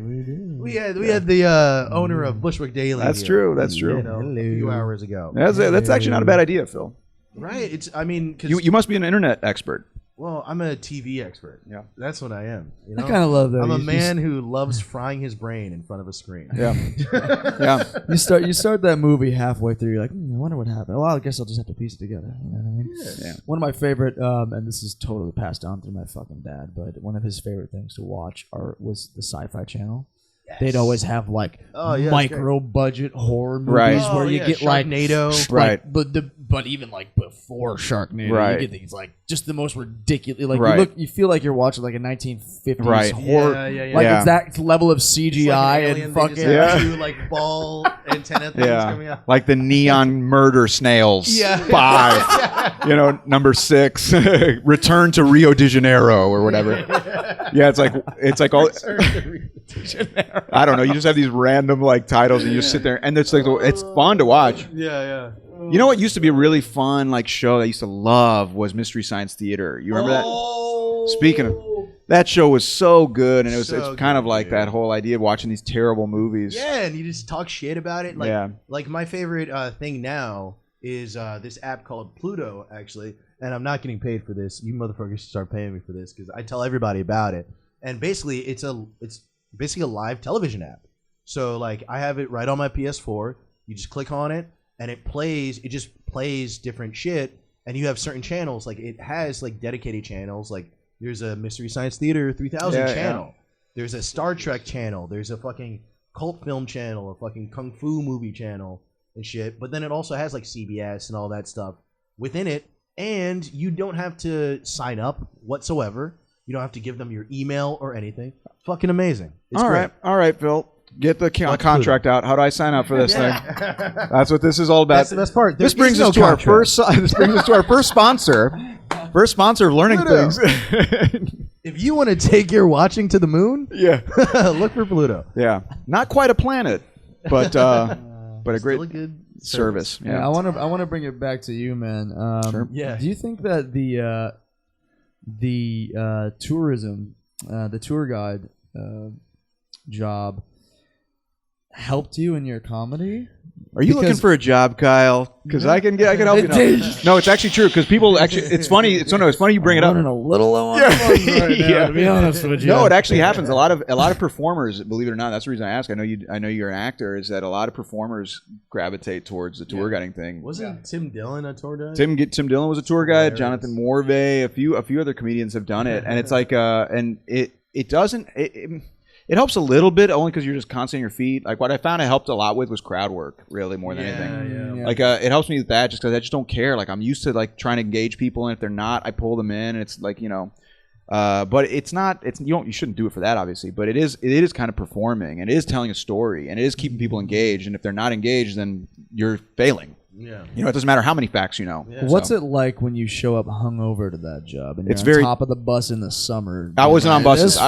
S2: We had the owner of Bushwick Daily.
S3: That's
S2: here,
S3: true. That's true.
S2: You know, a few hours ago.
S3: That's actually not a bad idea, Phil.
S2: Right. Cause,
S3: You must be an internet expert.
S2: well, I'm a TV expert.
S3: Yeah.
S2: That's what I am. You know?
S1: I kind of love that.
S2: I'm a
S1: You-
S2: man who loves frying his brain in front of a screen.
S3: Yeah. Yeah.
S1: You start that movie halfway through. You're like, I wonder what happened. Well, I guess I'll just have to piece it together. You know what I mean?
S3: Yeah.
S1: One of my favorite, and this is totally passed down through my fucking dad, but one of his favorite things to watch was the Sci-Fi Channel. They'd always have like micro budget horror movies
S3: Right.
S1: where you get like
S2: Sharknado.
S3: Right.
S1: but even like before Sharknado,
S3: Right.
S1: you get these like just the most ridiculous. Like
S3: Right.
S1: you feel like you're watching like a 1950s
S3: Right.
S1: horror.
S2: Yeah.
S1: Like
S3: Yeah.
S1: it's that level of CGI and fucking
S2: two like ball antenna things coming
S3: Yeah.
S2: out.
S3: Like the neon murder snails.
S2: Yeah.
S3: 5. Number 6. Return to Rio de Janeiro or whatever. Yeah, it's like all. I don't know. You just have these random like titles, and you just sit there, and it's like it's fun to watch.
S2: Yeah.
S3: You know what used to be a really fun like show that I used to love was Mystery Science Theater. You remember that? Speaking of, that show was so good, and it's kind of like that whole idea of watching these terrible movies.
S2: Yeah, and you just talk shit about it. Like,
S3: Yeah.
S2: like my favorite thing now is this app called Pluto, actually. And I'm not getting paid for this. You motherfuckers should start paying me for this because I tell everybody about it. And basically, it's basically a live television app. So like, I have it right on my PS4. You just click on it, and it just plays different shit. And you have certain channels. Like it has like dedicated channels. Like there's a Mystery Science Theater 3000 channel. Yeah. There's a Star Trek channel. There's a fucking cult film channel. A fucking kung fu movie channel and shit. But then it also has like CBS and all that stuff within it. And you don't have to sign up whatsoever. You don't have to give them your email or anything. Fucking amazing. It's great.
S3: All right, Phil. Get the contract out. How do I sign up for this thing? That's what this is all about.
S2: That's the best part.
S3: This brings us to our first. This brings us to our first sponsor. First sponsor of Learning
S2: Pluto.
S3: Things.
S2: If you want to take your watching to the moon, look for Pluto.
S3: Yeah, not quite a planet, but a great
S2: Still a good
S3: service.
S1: Yeah, I want to bring it back to you, man.
S3: Sure.
S2: Yeah.
S1: Do you think that the tourism, the tour guide job helped you in your comedy?
S3: Are you looking for a job, Kyle? Because I can help you. No, it's actually true. Because people actually, it's funny. It's funny you bring it up.
S1: I'm running a little low on funds right now, to be honest with you.
S3: No, it actually happens. A lot of performers, believe it or not, that's the reason I ask. I know you're an actor. Is that a lot of performers gravitate towards the tour guiding thing?
S2: Wasn't Tim Dillon a tour guide?
S3: Tim Dillon was a tour guide. Jonathan Morvay, a few other comedians have done it, and it's like and it doesn't. It helps a little bit only because you're just constantly on your feet. Like what I found it helped a lot with was crowd work, really more than anything.
S1: Yeah.
S3: Like it helps me with that just because I just don't care. Like I'm used to like trying to engage people, and if they're not, I pull them in. And it's like but it's not. You shouldn't do it for that, obviously. But it is kind of performing, and it is telling a story, and it is keeping people engaged. And if they're not engaged, then you're failing. Yeah. It doesn't matter how many facts you know.
S1: Yeah. What's it like when you show up hungover to that job and you're on top of the bus in the summer?
S3: I wasn't on buses.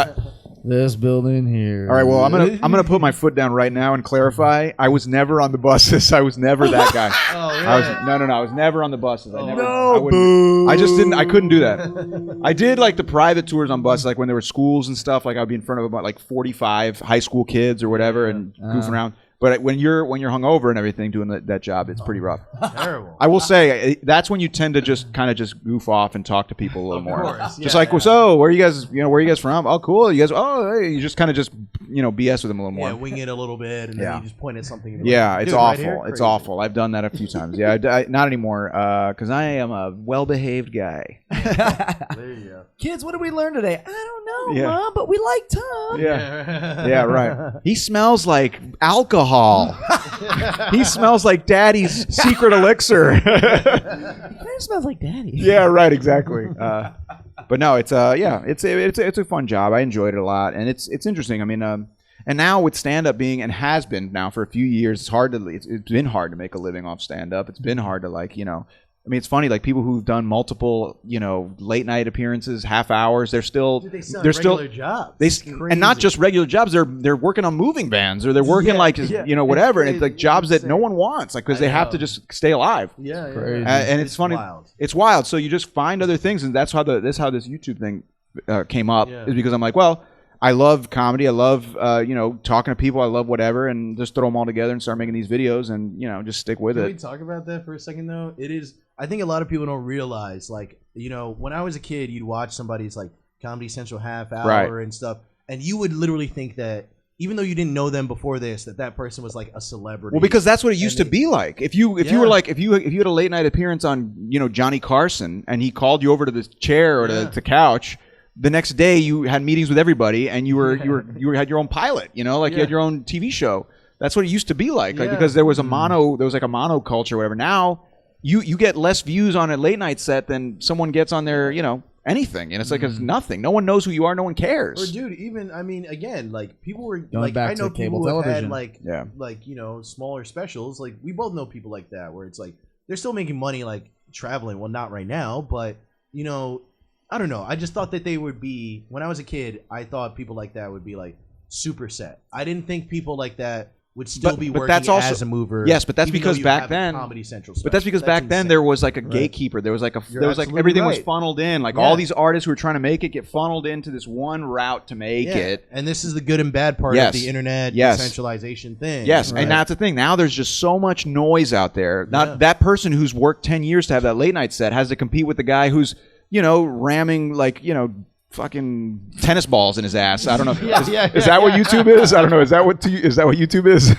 S1: This building here.
S3: All right, well, I'm gonna put my foot down right now and clarify. I was never on the buses. I was never that guy. No. I was never on the buses. I couldn't do that. I did like the private tours on buses, like when there were schools and stuff. Like I'd be in front of about like 45 high school kids or whatever and goofing around. But when you're hungover and everything doing that job, it's pretty rough.
S2: Terrible.
S3: I will say that's when you tend to just kind of just goof off and talk to people a little more.
S2: Course.
S3: Just so where are you guys from? Oh, cool. You guys, hey, you just kind of just BS with them a little more.
S2: Yeah, wing it a little bit, and then you just point at something. And
S3: it's awful. Right, it's awful. I've done that a few times. Yeah, not anymore because I am a well-behaved guy.
S2: There you go.
S1: Kids, what did we learn today? I don't know, Mom, but we like Tom.
S3: Yeah, right. He smells like alcohol. He smells like Daddy's secret elixir.
S1: He kind of smells like Daddy.
S3: Yeah, right. Exactly. But no, it's a fun job. I enjoyed it a lot, and it's interesting. I mean, and now with stand-up being and has been now for a few years, it's been hard to make a living off stand-up. It's been hard to I mean, it's funny, like people who've done multiple, late night appearances, half hours, they're still
S2: jobs.
S3: And not just regular jobs. They're working on moving vans, or they're working whatever, and it's like jobs that no one wants, like because they have to just stay alive.
S2: Yeah.
S3: And it's funny.
S2: Wild.
S3: It's wild. So you just find other things, and that's how this YouTube thing came up. Is because I'm like, well, I love comedy. I love talking to people. I love whatever, and just throw them all together and start making these videos, and just stick with it.
S2: Can we talk about that for a second though? It is. I think a lot of people don't realize, like, when I was a kid, you'd watch somebody's like Comedy Central half hour and stuff, and you would literally think that even though you didn't know them before this, that person was like a celebrity.
S3: Well, because that's what it used to be like. If you were like if you had a late night appearance on Johnny Carson, and he called you over to the chair or to the couch, the next day you had meetings with everybody, and you had your own pilot. You had your own TV show. That's what it used to be like because there was a mono culture, or whatever. Now you get less views on a late night set than someone gets on their anything, and it's like it's nothing. No one knows who you are. No one cares.
S2: Or dude, even again, like people were
S1: going back
S2: I know
S1: to cable
S2: people
S1: television.
S2: Have had smaller specials. Like we both know people like that where it's like they're still making money like traveling. Well, not right now, but I don't know. I just thought that they would be, when I was a kid, I thought people like that would be like super set. I didn't think people like that would still be working as a mover.
S3: Yes, but that's because back then
S2: Comedy Central.
S3: But that's because back then there was like a gatekeeper. There was like everything was funneled in. Like all these artists who were trying to make it get funneled into this one route to make it.
S2: And this is the good and bad part of the internet decentralization thing.
S3: Yes, and that's the thing. Now there's just so much noise out there. Not that person who's worked 10 years to have that late night set has to compete with the guy who's ramming fucking tennis balls in his ass. I don't know. Is that what YouTube is? I don't know. Is that what YouTube is?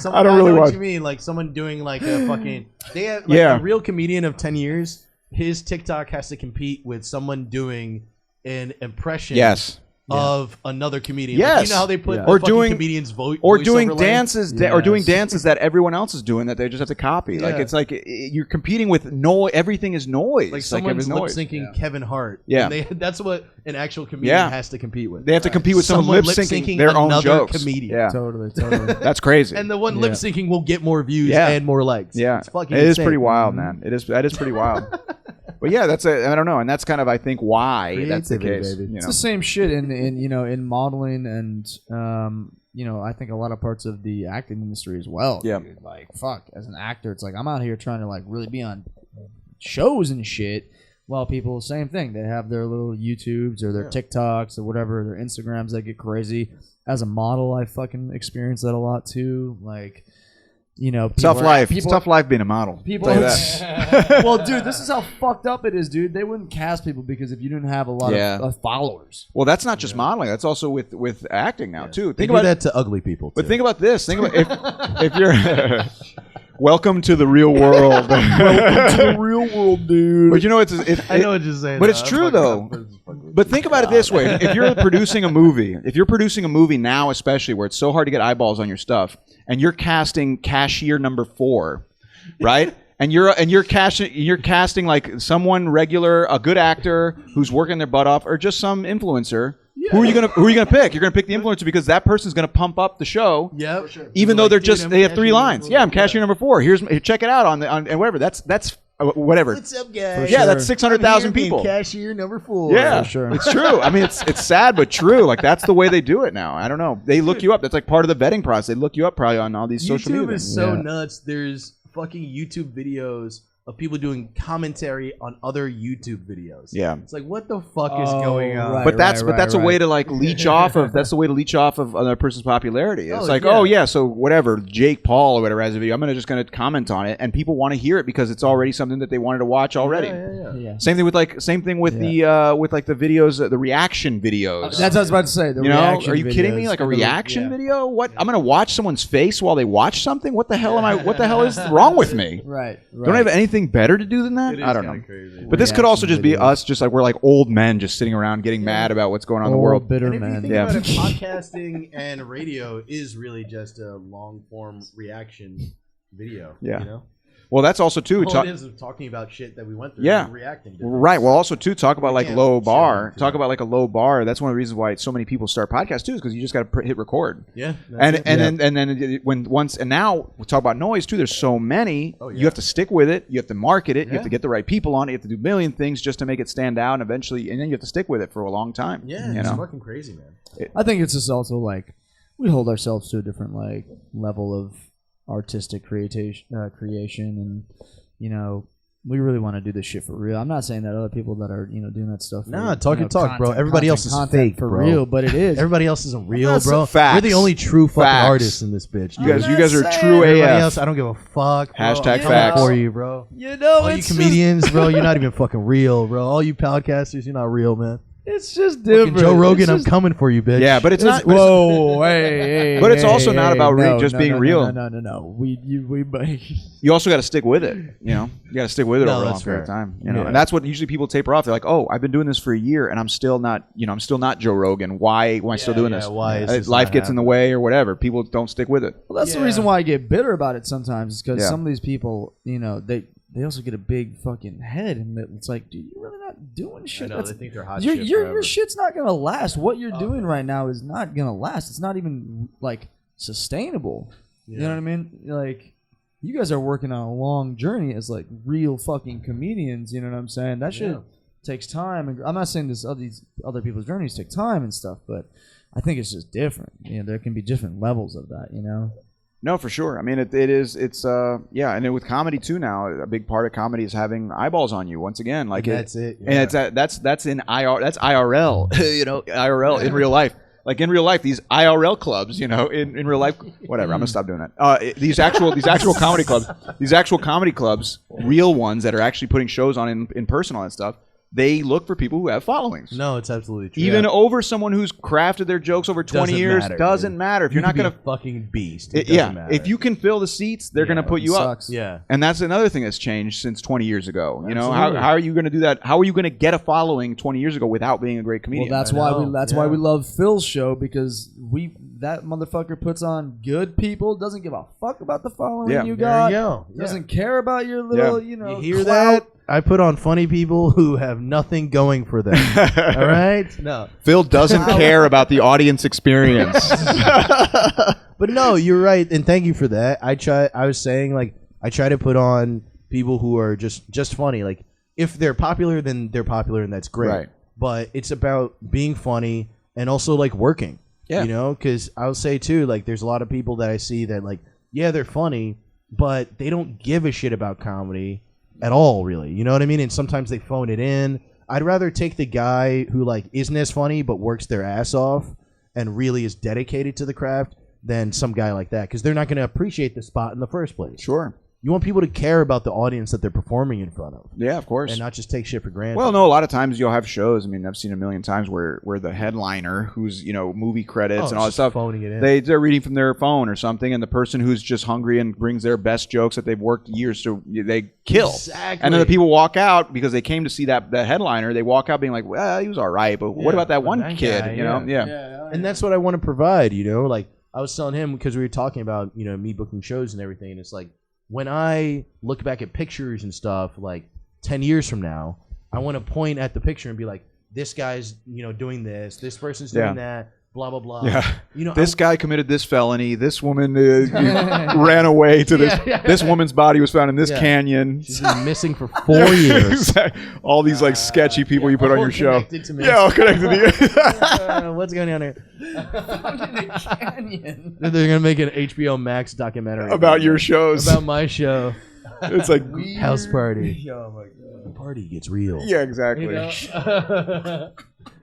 S3: I don't really know what you mean.
S2: Like someone doing like a fucking. They have a real comedian of 10 years. His TikTok has to compete with someone doing an impression. Of another comedian.
S3: Yes.
S2: Like, you know how they put
S3: or doing
S2: comedians
S3: or doing dances or doing dances that everyone else is doing that they just have to copy. Like it's like you're competing with noise. Everything is noise.
S2: Like someone's lip syncing Kevin Hart.
S3: Yeah.
S2: That's what an actual comedian has to compete with.
S3: They have to compete with someone lip syncing their own jokes.
S2: Comedian.
S3: Yeah.
S1: Totally.
S3: That's crazy.
S2: And the one lip syncing will get more views and more likes.
S3: Yeah.
S2: It's fucking
S3: it is
S2: insane.
S3: pretty wild, man. That is pretty wild. But yeah, I don't know, and that's kind of I think why that's the case.
S1: It's the same shit in modeling and I think a lot of parts of the acting industry as well.
S3: Yeah,
S1: dude. Like fuck, as an actor, it's like I'm out here trying to like really be on shows and shit. While people, same thing, they have their little YouTubes or their TikToks or whatever, their Instagrams that get crazy. As a model, I fucking experience that a lot too. Like.
S3: Tough life. It's tough life being a model.
S1: People well, dude, this is how fucked up it is, dude. They wouldn't cast people because if you didn't have a lot of followers.
S3: Well, that's not just modeling. That's also with acting now too.
S2: Think about that to ugly people.
S3: But think about this. Think about if you're. Welcome to the real world.
S1: Welcome to the real world, dude.
S3: But
S2: I know what you're saying.
S3: But it's true though. But think about it this way: if you're producing a movie now, especially where it's so hard to get eyeballs on your stuff, and you're casting cashier number 4, right? And you're casting like someone regular, a good actor who's working their butt off, or just some influencer. Yeah. Who are you gonna pick? You're gonna pick the influencer because that person's gonna pump up the show.
S2: Yeah,
S3: even though they have 3 lines. Yeah, I'm cashier number 4. Check it out on and whatever. That's whatever.
S2: What's up, guys?
S3: Yeah, that's 600,000 people.
S2: Cashier number 4.
S3: Yeah,
S1: for sure.
S3: It's true. I mean, it's sad but true. Like that's the way they do it now. I don't know. They look you up. That's like part of the vetting process. They look you up probably on all these social media.
S2: YouTube is so nuts. There's fucking YouTube videos of people doing commentary on other YouTube videos.
S3: Yeah,
S2: it's like what the fuck is going on?
S3: But that's a way to like leech off of. That's the way to leech off of another person's popularity. It's so whatever Jake Paul or whatever has a video, I'm just gonna comment on it, and people want to hear it because it's already something that they wanted to watch already.
S2: Yeah.
S3: Same thing with the videos, the reaction videos.
S1: That's what I was about to say.
S3: Are you kidding me? Like a reaction video? What? I'm gonna watch someone's face while they watch something? What the hell am I? What the hell is wrong with me?
S1: Right.
S3: Don't I have anything better to do than that? I don't know.
S2: Crazy.
S3: But this could also just be us, just like we're like old men just sitting around getting mad about what's going on in the world.
S1: Bitter
S2: and if
S1: men.
S2: you think about it, podcasting and radio is really just a long form reaction video.
S3: Yeah.
S2: You know?
S3: Well, that's also too.
S2: All it is talking about shit that we went through.
S3: Yeah.
S2: And reacting to it.
S3: Right. Well, also too, talk about like
S2: can't
S3: low
S2: shit
S3: bar.
S2: on it.
S3: Talk about like a low bar. That's one of the reasons why so many people start podcasts too, is because you just got to hit record.
S2: Yeah.
S3: And then and now we'll talk about noise too. There's so many.
S2: Oh, yeah.
S3: You have to stick with it. You have to market it. You
S2: Yeah.
S3: have to get the right people on it. You have to do a million things just to make it stand out. And eventually, and then you have to stick with it for a long time.
S2: Yeah,
S3: you
S2: it's
S3: know?
S2: fucking crazy, man.
S1: I think it's just also like we hold ourselves to a different like level of artistic creation, and you know, we really want to do this shit for real. I'm not saying that other people that are doing that stuff.
S2: Nah,
S1: for,
S2: talk, bro. Everybody else is fake,
S1: for
S2: bro.
S1: real, but it is.
S2: Everybody else isn't real,
S1: That's
S2: bro.
S3: facts.
S2: We're the only true fucking
S3: Facts.
S2: artists in this bitch.
S3: You guys are
S1: saying-
S3: true
S2: Everybody
S3: AF.
S2: else, I don't give a fuck. Bro.
S3: Hashtag
S2: I'm coming
S3: facts.
S2: for you, bro.
S1: You know,
S2: All you
S1: it's
S2: comedians, bro, you're not even fucking real, bro. All you podcasters, you're not real, man.
S1: It's just
S2: Fucking
S1: different.
S2: Joe Rogan,
S1: It's
S2: I'm
S1: just-
S2: coming for you, bitch.
S3: Yeah, but it's not. But
S1: Whoa, hey,
S3: But it's
S1: hey,
S3: also not
S1: hey,
S3: about
S1: no,
S3: just
S1: no,
S3: being
S1: no,
S3: real.
S1: No. We.
S3: you also got to stick with it. You know, you got to stick with it
S2: No,
S3: over a long
S2: that's
S3: period of
S2: fair.
S3: time. You know,
S2: Yeah.
S3: and that's what usually people taper off. They're like, "Oh, I've been doing this for a year, and I'm still not. I'm still not Joe Rogan. Why am I still doing this?
S2: Why is this
S3: Life
S2: not
S3: gets in the
S2: happening?
S3: way, or whatever. People don't stick with it.
S1: Well, that's the
S2: Yeah.
S1: reason why I get bitter about it sometimes. Is because
S3: Yeah.
S1: some of these people, they also get a big fucking head, and it's like, dude, you're really not doing shit.
S2: I know, they think they're hot
S1: your
S2: shit
S1: your
S2: forever.
S1: shit's not gonna last. What you're doing right now is not gonna last. It's not even like sustainable. You know what I mean? Like, you guys are working on a long journey as like real fucking comedians. You know what I'm saying? That shit takes time. And I'm not saying these other people's journeys take time and stuff, but I think it's just different. There can be different levels of that.
S3: No, for sure. I mean, it is. It's and then with comedy too now, a big part of comedy is having eyeballs on you once again. Like
S2: And that's it.
S3: and that's in that's IRL. IRL in real life. Like in real life, these IRL clubs, in real life, whatever. I'm gonna stop doing that. These actual comedy clubs, real ones that are actually putting shows on in person and stuff. They look for people who have followings.
S2: No, it's absolutely true.
S3: Even over someone who's crafted their jokes over 20
S2: Doesn't
S3: years,
S2: matter,
S3: doesn't
S2: dude.
S3: matter. If you're
S2: You
S3: not
S2: could be
S3: gonna
S2: a fucking beast. It doesn't matter.
S3: if you can fill the seats, they're gonna put you up.
S1: Sucks.
S2: Yeah.
S3: And that's another thing that's changed since 20 years ago. How
S2: Absolutely.
S3: are you going to do that? How are you going to get a following 20 years ago without being a great comedian?
S1: Well, that's
S2: I
S1: why
S2: know,
S1: why
S2: yeah.
S1: we love Phil's show, because that motherfucker puts on good people, doesn't give a fuck about the following
S3: Yeah.
S1: you
S2: There
S1: got,
S2: you go.
S1: doesn't care about your little,
S2: You hear
S1: clout.
S2: that? I put on funny people who have nothing going for them. All right? No.
S3: Phil doesn't care about the audience experience.
S2: But no, you're right, and thank you for that. I was saying, like, I try to put on people who are just funny. Like, if they're popular, then they're popular, and that's great.
S3: Right.
S2: But it's about being funny and also like working.
S3: Yeah.
S2: Because I'll say too, like, there's a lot of people that I see that, like, yeah, they're funny, but they don't give a shit about comedy at all, really. You know what I mean? And sometimes they phone it in. I'd rather take the guy who, like, isn't as funny but works their ass off and really is dedicated to the craft than some guy like that, because they're not going to appreciate the spot in the first place.
S3: Sure.
S2: You want people to care about the audience that they're performing in front of
S3: Yeah, of course.
S2: and not just take shit for granted.
S3: Well, no, a lot of times you'll have shows. I mean, I've seen a million times where the headliner, who's, movie credits and all that
S2: just
S3: stuff,
S2: phoning it in.
S3: they're reading from their phone or something, and the person who's just hungry and brings their best jokes that they've worked years to, they kill.
S2: Exactly.
S3: And then the people walk out because they came to see that headliner. They walk out being like, well, he was all right, but what about that
S2: but
S3: one
S2: that
S3: kid?
S2: guy,
S3: Yeah.
S2: And that's what I want to provide, Like, I was telling him, because we were talking about, me booking shows and everything, and it's like, when I look back at pictures and stuff, like 10 years from now, I want to point at the picture and be like, this guy's, doing this person's doing that, blah, blah, blah.
S3: Yeah. This guy committed this felony. This woman ran away to this. This woman's body was found in this canyon.
S2: She's been missing for 4 years.
S3: All these like sketchy people you put on your show.
S2: Connected to me.
S3: Yeah, all connected to you.
S2: What's going on here?
S1: in a canyon.
S2: They're going to make an HBO Max documentary
S3: About your shows.
S2: About my show.
S3: It's like,
S2: House party.
S1: Oh my god.
S2: The party gets real.
S3: yeah, exactly.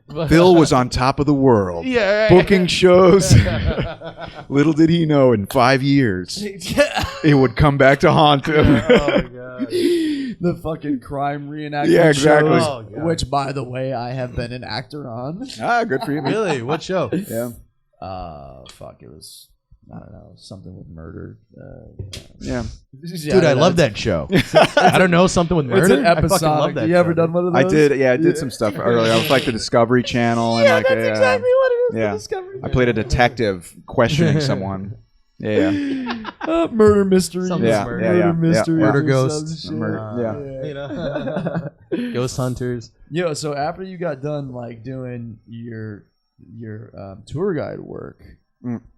S2: But-
S3: Phil was on top of the world.
S2: Yeah, right.
S3: Booking shows. Little did he know, in 5 years, it would come back to haunt him.
S2: Oh my god.
S1: The fucking crime reenactment
S3: Yeah, exactly.
S1: shows,
S2: Oh, God.
S1: which, by the way, I have been an actor on.
S3: Good for you. man.
S2: Really? What show?
S3: Yeah.
S1: Fuck, it was, I don't know, something with murder.
S3: Yeah.
S2: Dude, I love that show. I don't know, something with murder.
S1: It's an
S2: I fucking
S1: episodic.
S2: love that
S1: You ever
S2: show.
S1: done one of those?
S3: I did. Yeah, I did some stuff earlier. I was like the Discovery Channel, and
S1: Yeah,
S3: like
S1: that's exactly what it is.
S3: yeah.
S1: The Discovery
S3: I played a detective questioning someone. Yeah.
S1: Murder mystery.
S2: Murder
S1: mystery.
S2: Murder ghosts.
S1: Shit.
S2: You know, ghost hunters.
S1: Yo, so after you got done like doing your tour guide work,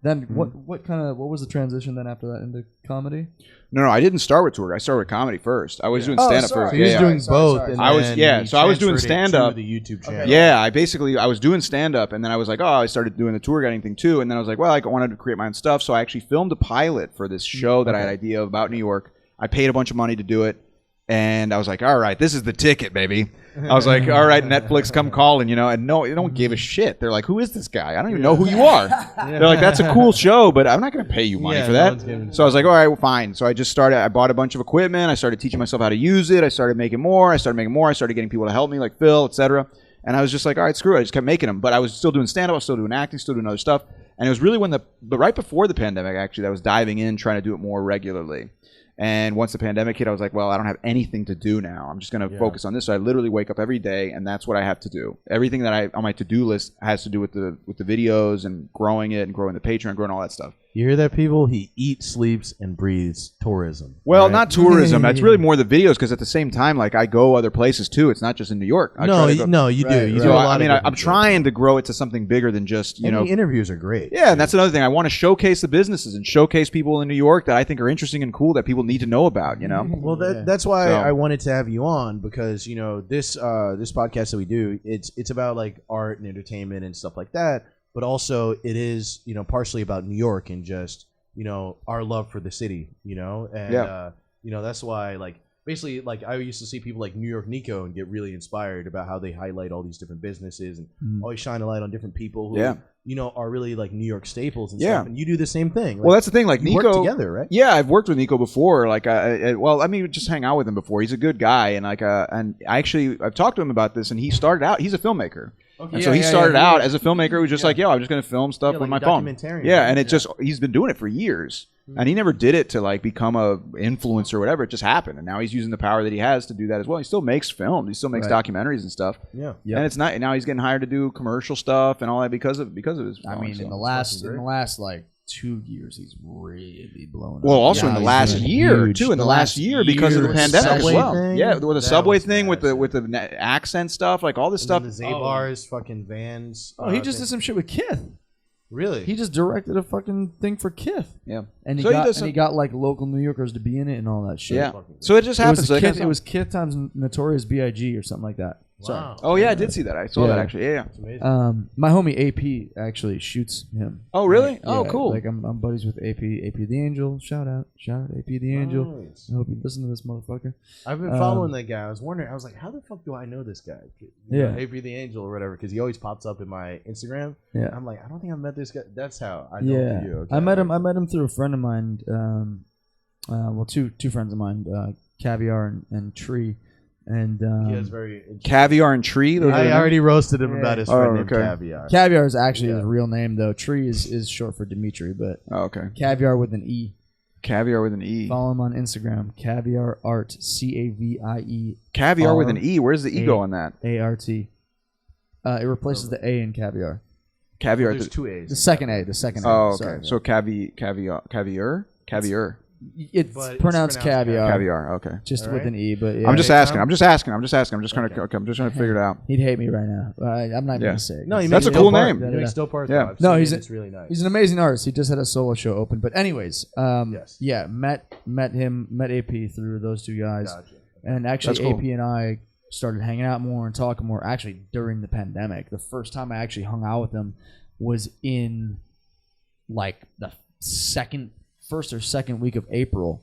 S1: then what was the transition then after that into comedy?
S3: No, I didn't start with tour guide. I started with comedy first. I was doing stand up first.
S2: So he was doing both. And
S3: I was doing stand up.
S2: The YouTube channel.
S3: Okay. Yeah, I was doing stand up, and then I was like, I started doing the tour guiding thing too, and then I was like, well, I wanted to create my own stuff, so I actually filmed a pilot for this show that I had an idea of about New York. I paid a bunch of money to do it, and I was like, all right, this is the ticket, baby. I was like, all right, Netflix, come calling, and no, they don't give a shit. They're like, who is this guy? I don't even know who you are. They're like, that's a cool show, but I'm not going to pay you money for that. So I was like, all right, well, fine. So I bought a bunch of equipment. I started teaching myself how to use it. I started making more. I started getting people to help me, like Phil, etc. And I was just like, all right, screw it. I just kept making them. But I was still doing stand-up. I was still doing acting, still doing other stuff. And it was really but right before the pandemic, actually, that I was diving in, trying to do it more regularly. And once the pandemic hit, I was like, well, I don't have anything to do now. I'm just going to focus on this. So I literally wake up every day, and that's what I have to do. Everything that on my to-do list has to do with the videos and growing it and growing the Patreon, growing all that stuff.
S2: You hear that, people? He eats, sleeps, and breathes tourism.
S3: Well, not tourism. That's really more the videos, because at the same time, like, I go other places too. It's not just in New York.
S2: You do. You do a lot.
S3: I'm trying to grow it to something bigger than just
S2: the interviews are great.
S3: Yeah, and that's another thing. I want to showcase the businesses and showcase people in New York that I think are interesting and cool that people need to know about.
S2: Well, that's why I wanted to have you on, because this podcast that we do, it's about like art and entertainment and stuff like that. But also it is, partially about New York and just, our love for the city, and, that's why, like, basically, like, I used to see people like New York Nico and get really inspired about how they highlight all these different businesses and always shine a light on different people who, are really like New York staples and stuff. And you do the same thing. Like,
S3: well, that's the thing. Like, Nico,
S2: work together, right?
S3: Yeah, I've worked with Nico before. Like, just hang out with him before. He's a good guy, and I've talked to him about this. And he started out. He's a filmmaker. Okay. And so he started out as a filmmaker who was just like, I'm just going to film stuff with my phone. Yeah, and he's been doing it for years. And he never did it to like become a influencer or whatever. It just happened. And now he's using the power that he has to do that as well. He still makes films. He still makes documentaries and stuff. Yeah. And it's not. Now he's getting hired to do commercial stuff and all that because of his film.
S1: I mean, in the last like 2 years, he's really blown up.
S3: Well, also in the last year too. In the last year because of the pandemic as well. Yeah, with the subway thing, with the accent stuff, like all this stuff.
S2: The Zabars, fucking Vans.
S1: Oh, he just did some shit with Kith.
S2: Really?
S1: He just directed a fucking thing for Kith.
S3: Yeah.
S1: And he got like local New Yorkers to be in it and all that shit.
S3: Yeah. So it just happens.
S1: It was Kith times Notorious B.I.G. or something like that.
S2: Wow.
S1: Sorry.
S3: Oh yeah, I did see that. I saw that actually. Yeah.
S2: That's amazing.
S1: My homie AP actually shoots him.
S3: Oh really?
S1: Like,
S3: cool.
S1: Like I'm buddies with AP the Angel. Shout out AP the Angel.
S2: Nice.
S1: I hope you listen to this motherfucker.
S2: I've been following that guy. I was wondering. I was like, how the fuck do I know this guy? AP the Angel or whatever, because he always pops up in my Instagram.
S1: Yeah.
S2: I'm like, I don't think I've met this guy. That's how I know him through you. Okay.
S1: I met him through a friend of mine. Two friends of mine, Caviar and Tree. And
S2: he has very
S3: Caviar and Tree.
S2: I already roasted him about his friend named Caviar.
S1: Caviar is actually his real name, though. Tree is short for Dimitri, but Caviar with an E.
S3: Caviar with an E.
S1: Follow him on Instagram. Caviar Art. CAVIE.
S3: Caviar with an E. Where's the E go on that?
S1: ART. It replaces the A in Caviar.
S3: Caviar.
S2: There's two A's.
S1: The second A.
S3: Oh, okay.
S1: Sorry,
S3: So caviar.
S1: It's pronounced caviar.
S3: Caviar, okay.
S1: Just with an E, but yeah.
S3: I'm just asking. I'm just trying to figure it out.
S1: He'd hate me right now. I'm not going to say it.
S3: No, that's a cool name.
S2: He makes dope art.
S3: Yeah.
S1: No,
S2: it's really nice.
S1: He's an amazing artist. He just had a solo show open. But anyways, yeah, met AP through those two guys.
S2: Gotcha.
S1: And actually,
S3: cool.
S1: AP and I started hanging out more and talking more. Actually, during the pandemic, the first time I actually hung out with him was in like the first or second week of April,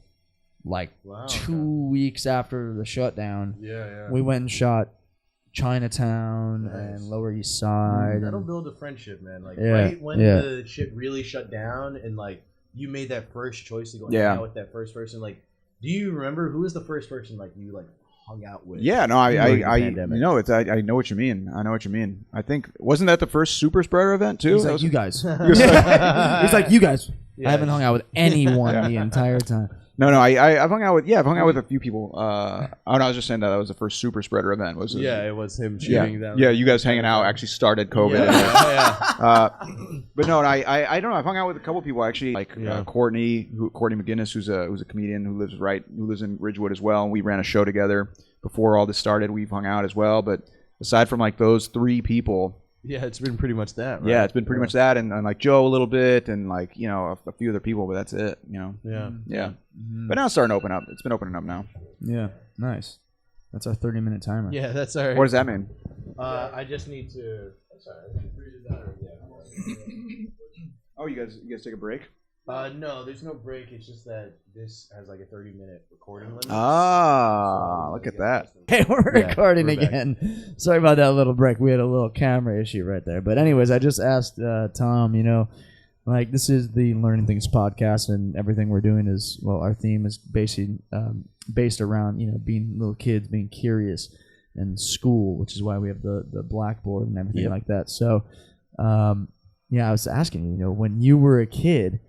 S1: like 2 weeks after the shutdown. We went and shot Chinatown and Lower East Side.
S2: That'll build a friendship, man. Like right when the shit really shut down and like you made that first choice to go hang out with that first person. Like, do you remember who was the first person like you like hung out with?
S3: Yeah, no, I know it's. I know what you mean. I know what you mean. I think wasn't that the first super spreader event too?
S1: He's like, you guys. He's like, you guys. I haven't hung out with anyone the entire time.
S3: No, I've hung out with a few people. I was just saying that was the first super spreader event.
S2: It was him shooting them.
S3: Yeah, you guys hanging out actually started COVID.
S2: Yeah.
S3: But no, I don't know. I've hung out with a couple people actually, like Courtney McGinnis, who's a comedian who lives in Ridgewood as well, and we ran a show together before all this started. We've hung out as well, but aside from like those three people.
S2: Yeah, it's been pretty much that, right?
S3: Yeah, it's been pretty much that, and like Joe a little bit, and like, you know, a few other people, but that's it, you know.
S2: Yeah.
S3: Yeah. Mm-hmm. But now it's starting to open up. It's been opening up now.
S1: Yeah, nice. That's our 30-minute timer.
S2: Yeah, that's all right.
S3: What does that mean?
S2: I just need to...
S3: Oh, you guys take a break?
S2: No, there's no break. It's just that this has like a 30-minute recording limit.
S3: Ah, look at that.
S1: Hey, we're recording
S2: we're
S1: again. Sorry about that little break. We had a little camera issue right there. But anyways, I just asked Tom, you know, like this is the Learning Things podcast, and everything we're doing is, well, our theme is based around, you know, being little kids, being curious, and school, which is why we have the blackboard and everything like that. So, yeah, I was asking you know, when you were a kid,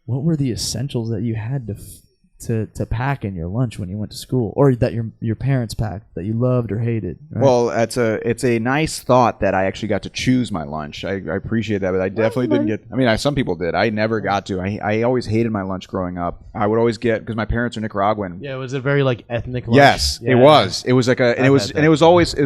S1: what were the essentials that you had to pack in your lunch when you went to school, or that your parents packed that you loved or hated? Right?
S3: Well, it's a nice thought that I actually got to choose my lunch. I appreciate that, but I definitely didn't get. I mean, some people did. I never got to. I always hated my lunch growing up. I would always get, because my parents are Nicaraguan.
S2: Yeah, was it very like ethnic lunch?
S3: Yes,
S2: yeah.
S3: it was. It was like it was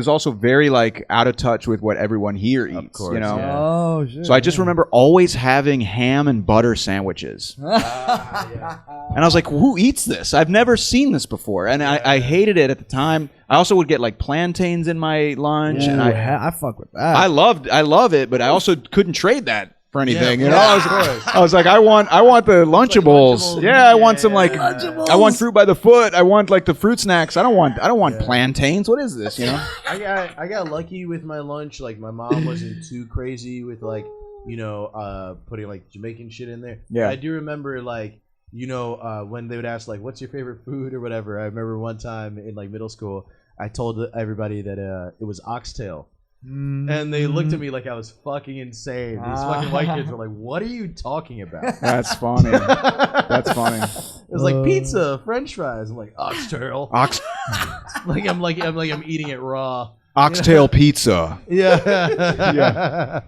S3: also very like out of touch with what everyone here eats. Of course, you know.
S2: Yeah.
S1: Oh shit.
S3: So I just remember always having ham and butter sandwiches. And I was like, who eats this? I've never seen this before. And I hated it at the time. I also would get like plantains in my lunch.
S1: Ooh,
S3: and
S1: I fuck with that.
S3: I love it, but I also couldn't trade that for anything.
S2: Yeah,
S3: you know, I was like, I want the Lunchables.
S2: Lunchables.
S3: Yeah, I want some like
S1: Lunchables.
S3: I want fruit by the foot. I want like the fruit snacks. I don't want plantains. What is this? You know?
S2: I got lucky with my lunch. Like my mom wasn't too crazy with like, you know, putting like Jamaican shit in there.
S3: Yeah.
S2: I do remember like, you know, when they would ask like, "What's your favorite food?" or whatever. I remember one time in like middle school, I told everybody that it was oxtail, and they looked at me like I was fucking insane. These fucking white kids were like, "What are you talking about?"
S3: That's funny. That's funny.
S2: It was like pizza, French fries. I'm like oxtail. like I'm eating it raw.
S3: Oxtail pizza.
S2: Yeah.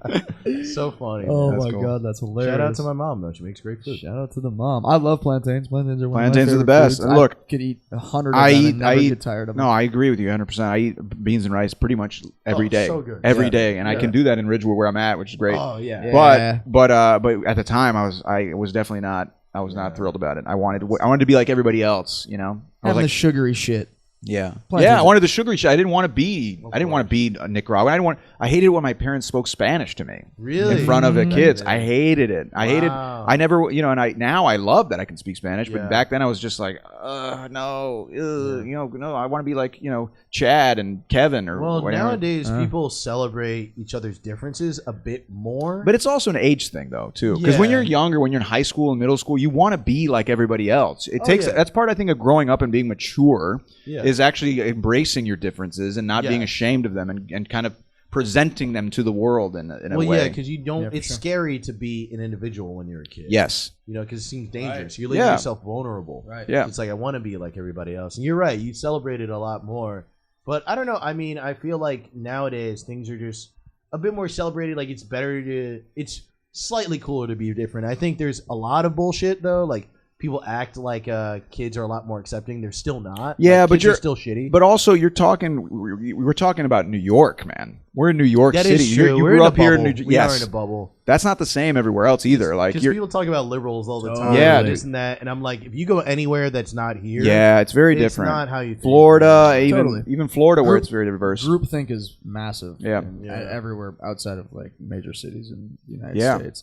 S2: So funny.
S1: Oh
S2: That's
S1: my
S2: cool.
S1: god, that's hilarious.
S2: Shout out to my mom though. She makes great food.
S1: Shout out to the mom. I love plantains. Plantains are
S3: Plantains are the best.
S1: Foods.
S3: And look,
S1: I could eat 100 of them and never get tired of them.
S3: No, I agree with you 100%. I eat beans and rice pretty much every day.
S2: So good.
S3: Every day, and I can do that in Ridgewood where I'm at, which is great.
S2: Oh yeah.
S3: But at the time I was definitely not. I was not thrilled about it. I wanted to be like everybody else, you know. I was
S1: Having
S3: like
S1: the sugary shit.
S3: Yeah,
S1: Plantains.
S3: yeah. I wanted the sugary shit. I didn't want to be. I didn't want to be a Nicaraguan. I hated when my parents spoke Spanish to me.
S2: Really?
S3: In front of the kids, I hated it. I hated.
S2: Wow.
S3: I never. You know. And now I love that I can speak Spanish. But
S2: Yeah.
S3: back then I was just like, no. You know, no. I want to be like, you know, Chad and Kevin or
S2: Well,
S3: whatever.
S2: nowadays people celebrate each other's differences a bit more.
S3: But it's also an age thing, though, too. Because when
S2: Yeah.
S3: you're younger, when you're in high school and middle school, you want to be like everybody else. It takes.
S2: yeah.
S3: That's part, I think, of growing up and being mature.
S2: Yeah.
S3: Is actually embracing your differences and not being
S2: Yeah.
S3: ashamed of them and kind of presenting them to the world in a
S2: well,
S3: way.
S2: yeah, because you don't.
S1: Yeah, for
S2: it's
S1: sure.
S2: scary to be an individual when you're a kid.
S3: Yes.
S2: You know, because it seems dangerous.
S1: Right.
S2: You're leaving
S3: Yeah.
S2: yourself vulnerable.
S1: Right.
S3: Yeah.
S2: It's like I want to be like everybody else, and you're right. You celebrate it a lot more. But I don't know. I mean, I feel like nowadays things are just a bit more celebrated. Like it's better to. It's slightly cooler to be different. I think there's a lot of bullshit though. Like people act like kids are a lot more accepting. They're still not.
S3: Yeah,
S2: Like,
S3: but
S2: kids
S3: you're
S2: are still shitty.
S3: But also, you're talking. We were talking about New York, man. We're in New York
S2: that
S3: City.
S2: is true.
S3: You
S2: We're
S3: grew
S2: in
S3: up
S2: a
S3: here in
S2: bubble.
S3: New.
S2: We are
S3: Yes,
S2: in a bubble.
S3: that's not the same everywhere else either. Like
S2: Because
S3: you're.
S2: people talk about liberals all the time.
S3: Yeah,
S2: this and that, and I'm like, if you go anywhere that's not here,
S3: Yeah, it's very
S2: it's
S3: different.
S2: not how you think.
S3: Florida,
S1: Totally.
S3: even Florida, where
S1: Group-
S3: it's very diverse.
S1: Groupthink is massive.
S3: Yeah.
S1: Everywhere outside of like major cities in the United
S3: Yeah.
S1: States.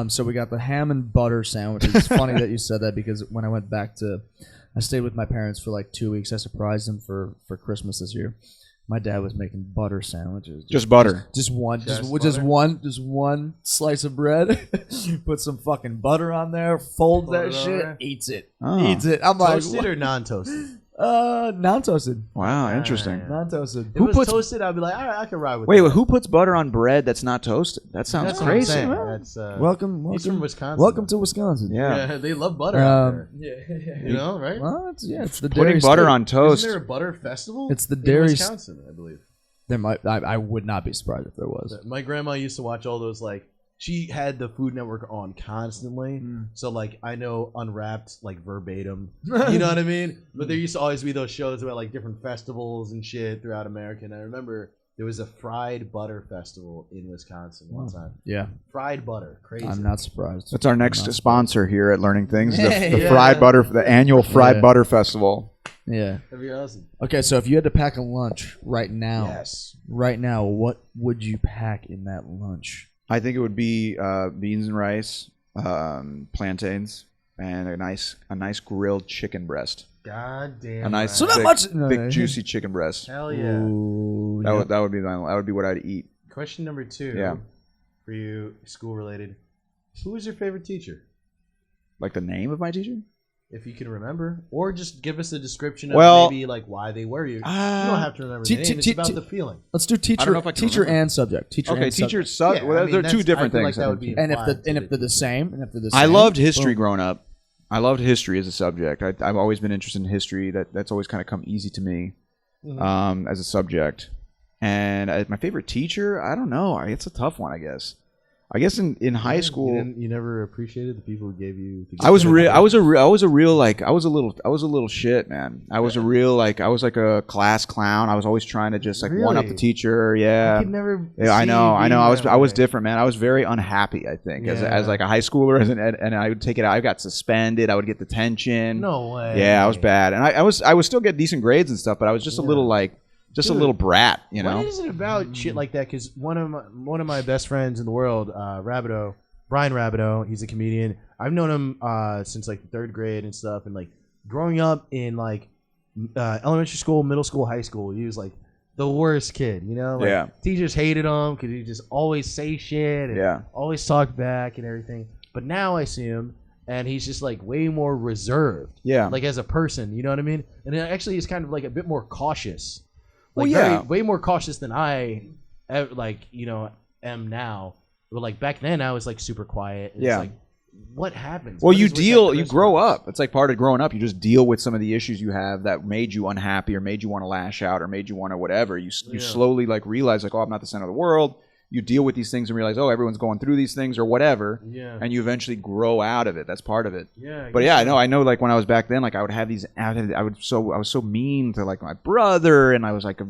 S1: So we got the ham and butter sandwiches. It's funny that you said that because when I went back I stayed with my parents for like 2 weeks. I surprised them for Christmas this year. My dad was making butter sandwiches.
S3: Just butter.
S1: Just one
S2: Just
S1: one slice of bread. Put some fucking butter on there. Folds
S2: Fold
S1: that
S2: it
S1: shit.
S2: over.
S1: Eats it.
S3: Oh.
S1: Eats it. I'm like,
S2: Toasted or non-toasted?
S1: Non-toasted.
S3: Wow, interesting.
S1: Non-toasted.
S2: If it was toasted, I'd be like, all right, I can ride with
S3: Wait,
S2: that.
S3: who puts butter on bread that's not toasted? That sounds
S2: That's what I'm
S3: crazy.
S2: saying.
S1: Well,
S2: That's,
S1: welcome.
S2: he's from Wisconsin.
S1: Welcome to Wisconsin.
S3: Yeah.
S2: They love butter out there.
S1: Yeah.
S2: You know, right?
S1: Well, it's the dairy
S3: Putting butter
S1: state.
S3: on toast.
S2: Isn't there a butter festival?
S1: It's the
S2: in
S1: dairy
S2: Wisconsin, I believe.
S1: There might. I would not be surprised if there was.
S2: My grandma used to watch all those, like, she had the Food Network on constantly. So, like, I know Unwrapped, like, verbatim. You know what I mean? But there used to always be those shows about, like, different festivals and shit throughout America. And I remember there was a fried butter festival in Wisconsin one time.
S1: Yeah.
S2: Fried butter. Crazy.
S1: I'm not surprised.
S3: That's our next sponsor here at Learning Things. The
S1: Yeah.
S3: fried butter, the annual fried butter festival.
S1: Yeah.
S2: That'd be awesome.
S1: Okay, so if you had to pack a lunch right now,
S2: Yes.
S1: what would you pack in that lunch?
S3: I think it would be beans and rice, plantains, and a nice grilled chicken breast.
S2: God damn.
S3: A nice
S1: So not
S3: big,
S1: much- no,
S3: big
S1: no.
S3: juicy chicken breast.
S2: Hell yeah.
S1: Ooh,
S3: That would be what I'd eat.
S2: Question number 2.
S3: Yeah.
S2: For you, school related. Who was your favorite teacher?
S3: Like the name of my teacher?
S2: If you can remember, or just give us a description of
S3: Well,
S2: maybe like why they were you. You don't have to remember the name. It's about the feeling.
S1: Let's do
S3: I don't know if I can
S1: teacher
S3: remember.
S1: and subject. Teacher
S3: Okay,
S1: and
S3: teacher
S1: subject.
S3: well, they're two different
S2: I feel
S3: things.
S2: Like that would be
S1: And if
S2: implied
S1: they're the same,
S3: I loved
S1: boom.
S3: history growing up. I loved history as a subject. I've always been interested in history. That's always kind of come easy to me as a subject. And my favorite teacher, I don't know. It's a tough one, I guess. I guess in high school,
S2: you never appreciated the people who gave you.
S3: I was a little shit, man. I was like a class clown. I was always trying to just like one up the
S2: Really?
S3: teacher. Yeah.
S2: I could never.
S3: Yeah, I
S2: see
S3: know.
S2: you being
S3: I
S2: that
S3: was
S2: way.
S3: different, man. I was very unhappy. I think
S2: Yeah.
S3: as like a high schooler, and I would take it out. I got suspended. I would get detention.
S2: No way.
S3: Yeah, I was bad, and I was still get decent grades and stuff, but I was just a little like a little brat, you know.
S2: What is it about shit like that? Because one of my best friends in the world, Brian Rabideau, he's a comedian. I've known him since like the 3rd grade and stuff, and like growing up in like elementary school, middle school, high school, he was like the worst kid, you know. Like,
S3: Yeah.
S2: Teachers hated him because he just always say shit and always talk back and everything. But now I see him, and he's just like way more reserved.
S3: Yeah.
S2: Like as a person, you know what I mean? And actually, he's kind of like a bit more cautious.
S3: Well,
S2: Like
S3: yeah.
S2: way more cautious than I, am now. But like back then, I was like super quiet. And
S3: Yeah.
S2: It's like, what happens?
S3: Well,
S2: What
S3: you
S2: is with
S3: deal,
S2: that
S3: you
S2: charisma?
S3: grow up. It's like part of growing up. You just deal with some of the issues you have that made you unhappy or made you want to lash out or made you want to whatever. You slowly like realize like, oh, I'm not the center of the world. You deal with these things and realize, oh, everyone's going through these things or whatever.
S2: Yeah.
S3: And you eventually grow out of it. That's part of it.
S2: Yeah.
S3: But yeah, I know. Like when I was back then, like I would have these. I was so mean to like my brother, and I was like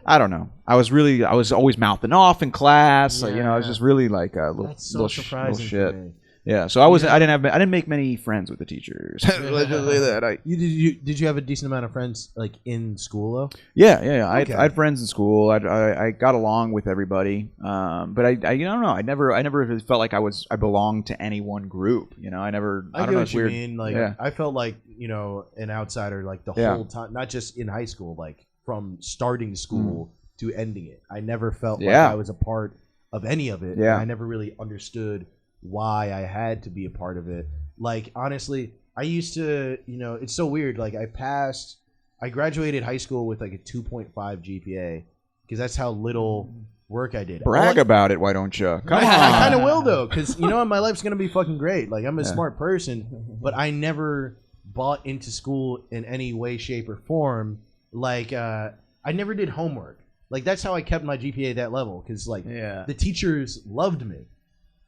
S3: I don't know. I was always mouthing off in class. Like, I was just really like a little,
S2: That's so
S3: little
S2: surprising
S3: shit.
S2: to me.
S3: Yeah. So I didn't make many friends with the teachers. Let's just say that.
S2: Did you have a decent amount of friends like in school though?
S3: Yeah.
S2: Okay.
S3: I had friends in school. I got along with everybody. But I don't know. I never really felt like I belonged to any one group. I don't
S2: get
S3: know.
S2: what
S3: It's
S2: you
S3: weird.
S2: mean. Like
S3: Yeah.
S2: I felt like an outsider like the
S3: Yeah.
S2: whole time, not just in high school, like from starting school to ending it. I never felt like
S3: Yeah.
S2: I was a part of any of it.
S3: Yeah.
S2: And I never really understood why I had to be a part of it. Like honestly, I used to, it's so weird. Like I graduated high school with like a 2.5 GPA because that's how little work I did.
S3: Brag about it, why don't you? Come on.
S2: I kind of will though, because my life's gonna be fucking great. Like I'm a smart person, but I never bought into school in any way, shape, or form. Like I never did homework. Like that's how I kept my GPA that level, because like the teachers loved me.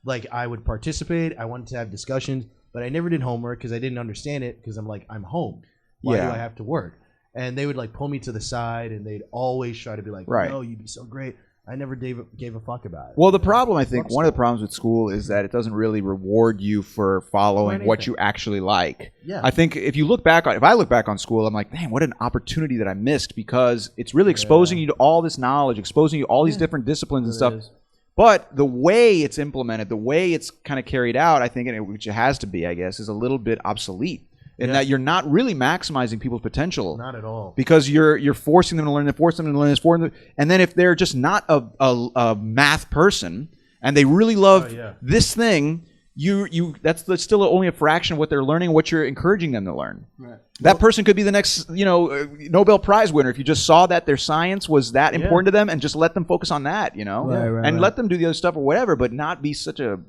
S2: Like I would participate, I wanted to have discussions, but I never did homework because I didn't understand it. Because I'm home. Why do I have to work? And they would like pull me to the side, and they'd always try to be like, "No, you'd be so great." I never gave a fuck about it.
S3: Well, the problem, I think, one of the problems with school is that it doesn't really reward you for following what you actually like.
S2: Yeah.
S3: I think if I look back on school, I'm like, man, what an opportunity that I missed, because it's really exposing you to all this knowledge, exposing you to all these different disciplines and stuff. But the way it's implemented, the way it's kind of carried out, I think, which it has to be, I guess, is a little bit obsolete. In that you're not really maximizing people's potential.
S2: Not at all.
S3: Because you're forcing them to learn, and then if they're just not a math person and they really love this thing, that's still only a fraction of what they're learning, what you're encouraging them to learn.
S1: Right.
S3: That person could be the next, Nobel Prize winner if you just saw that their science was that important to them and just let them focus on that, and let them do the other stuff or whatever, but not be so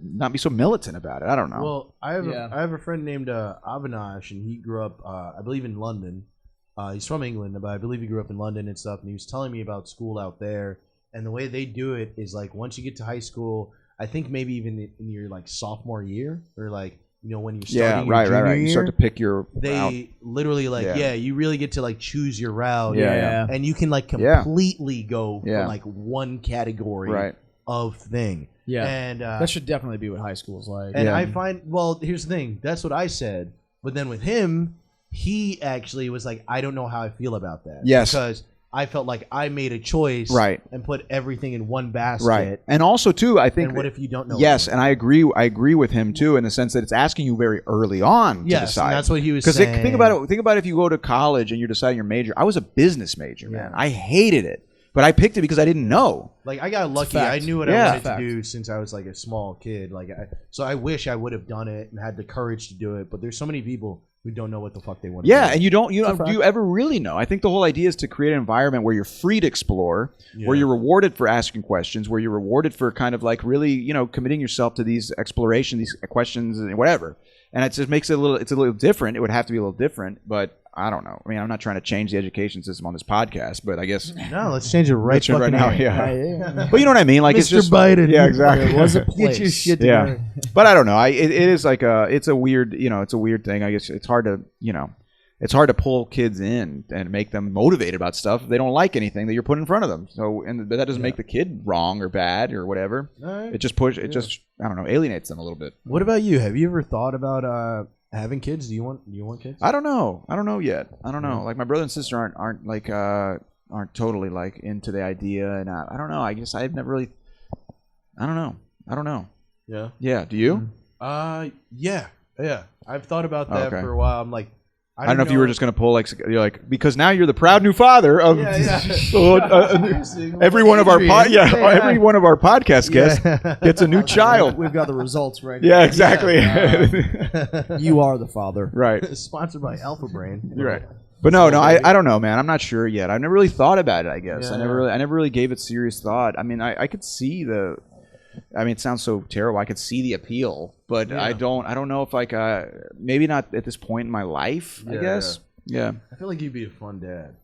S3: militant about it. I don't know.
S2: Well, I have a friend named Avinash, and he grew up, I believe, in London. He's from England, but I believe he grew up in London and stuff. And he was telling me about school out there, and the way they do it is like once you get to high school, I think maybe even in your like sophomore year or like. When you're starting your junior year,
S3: you start to pick your
S2: route. Literally you really get to like choose your route. And you can like completely go for like one category of thing. Yeah. And
S1: that should definitely be what high school is like.
S2: And I find, here's the thing. That's what I said. But then with him, he actually was like, I don't know how I feel about that.
S3: Yes.
S2: Because I felt like I made a choice and put everything in one basket.
S3: Right. And also, too, I think...
S2: And what if you don't know?
S3: Yes, and I agree with him, too, in the sense that it's asking you very early on to decide.
S2: And that's what he was saying.
S3: Because think about if you go to college and you're deciding your major. I was a business major, man. I hated it. But I picked it because I didn't know.
S2: Like, I got lucky. I knew what I wanted to do since I was, like, a small kid. So I wish I would have done it and had the courage to do it. But there's so many people who don't know what the fuck they want to do.
S3: Yeah, and do you ever really know? I think the whole idea is to create an environment where you're free to explore, where you're rewarded for asking questions, where you're rewarded for kind of like really, committing yourself to these exploration, these questions, and whatever. And it just makes it it's a little different. It would have to be a little different, but I don't know. I mean, I'm not trying to change the education system on this podcast, but I guess
S2: no. Let's change it right
S3: now. Yeah. But you know what I mean? Like
S2: Mr.
S3: it's just
S2: Biden.
S3: Yeah, exactly.
S1: It was a place.
S2: Get your shit together.
S3: But I don't know. It is like it's a weird, it's a weird thing. I guess it's hard to, it's hard to pull kids in and make them motivated about stuff if they don't like anything that you're putting in front of them. So, but that doesn't make the kid wrong or bad or whatever.
S2: Right.
S3: It just just I don't know, alienates them a little bit.
S2: What about you? Have you ever thought about having kids? Do you want kids?
S3: I don't know yet. I don't know. Like my brother and sister aren't totally like into the idea, and I don't know. I guess I've never really. I don't know.
S2: Yeah.
S3: Yeah. Do you?
S2: Yeah. I've thought about that for a while. I'm like,
S3: I don't know if you were just gonna pull because now you're the proud new father of every one of our every one of our podcast guests gets a new child.
S1: We've got the results right
S3: now. Yeah, exactly.
S1: You are the father,
S3: right?
S2: Sponsored by Alpha Brain.
S3: You're right. But no, I don't know, man. I'm not sure yet. I've never really thought about it. I guess I never really gave it serious thought. I mean, I could see it sounds so terrible. I could see the appeal, but I don't know if maybe not at this point in my life. I guess. Yeah.
S2: I feel like you'd be a fun dad.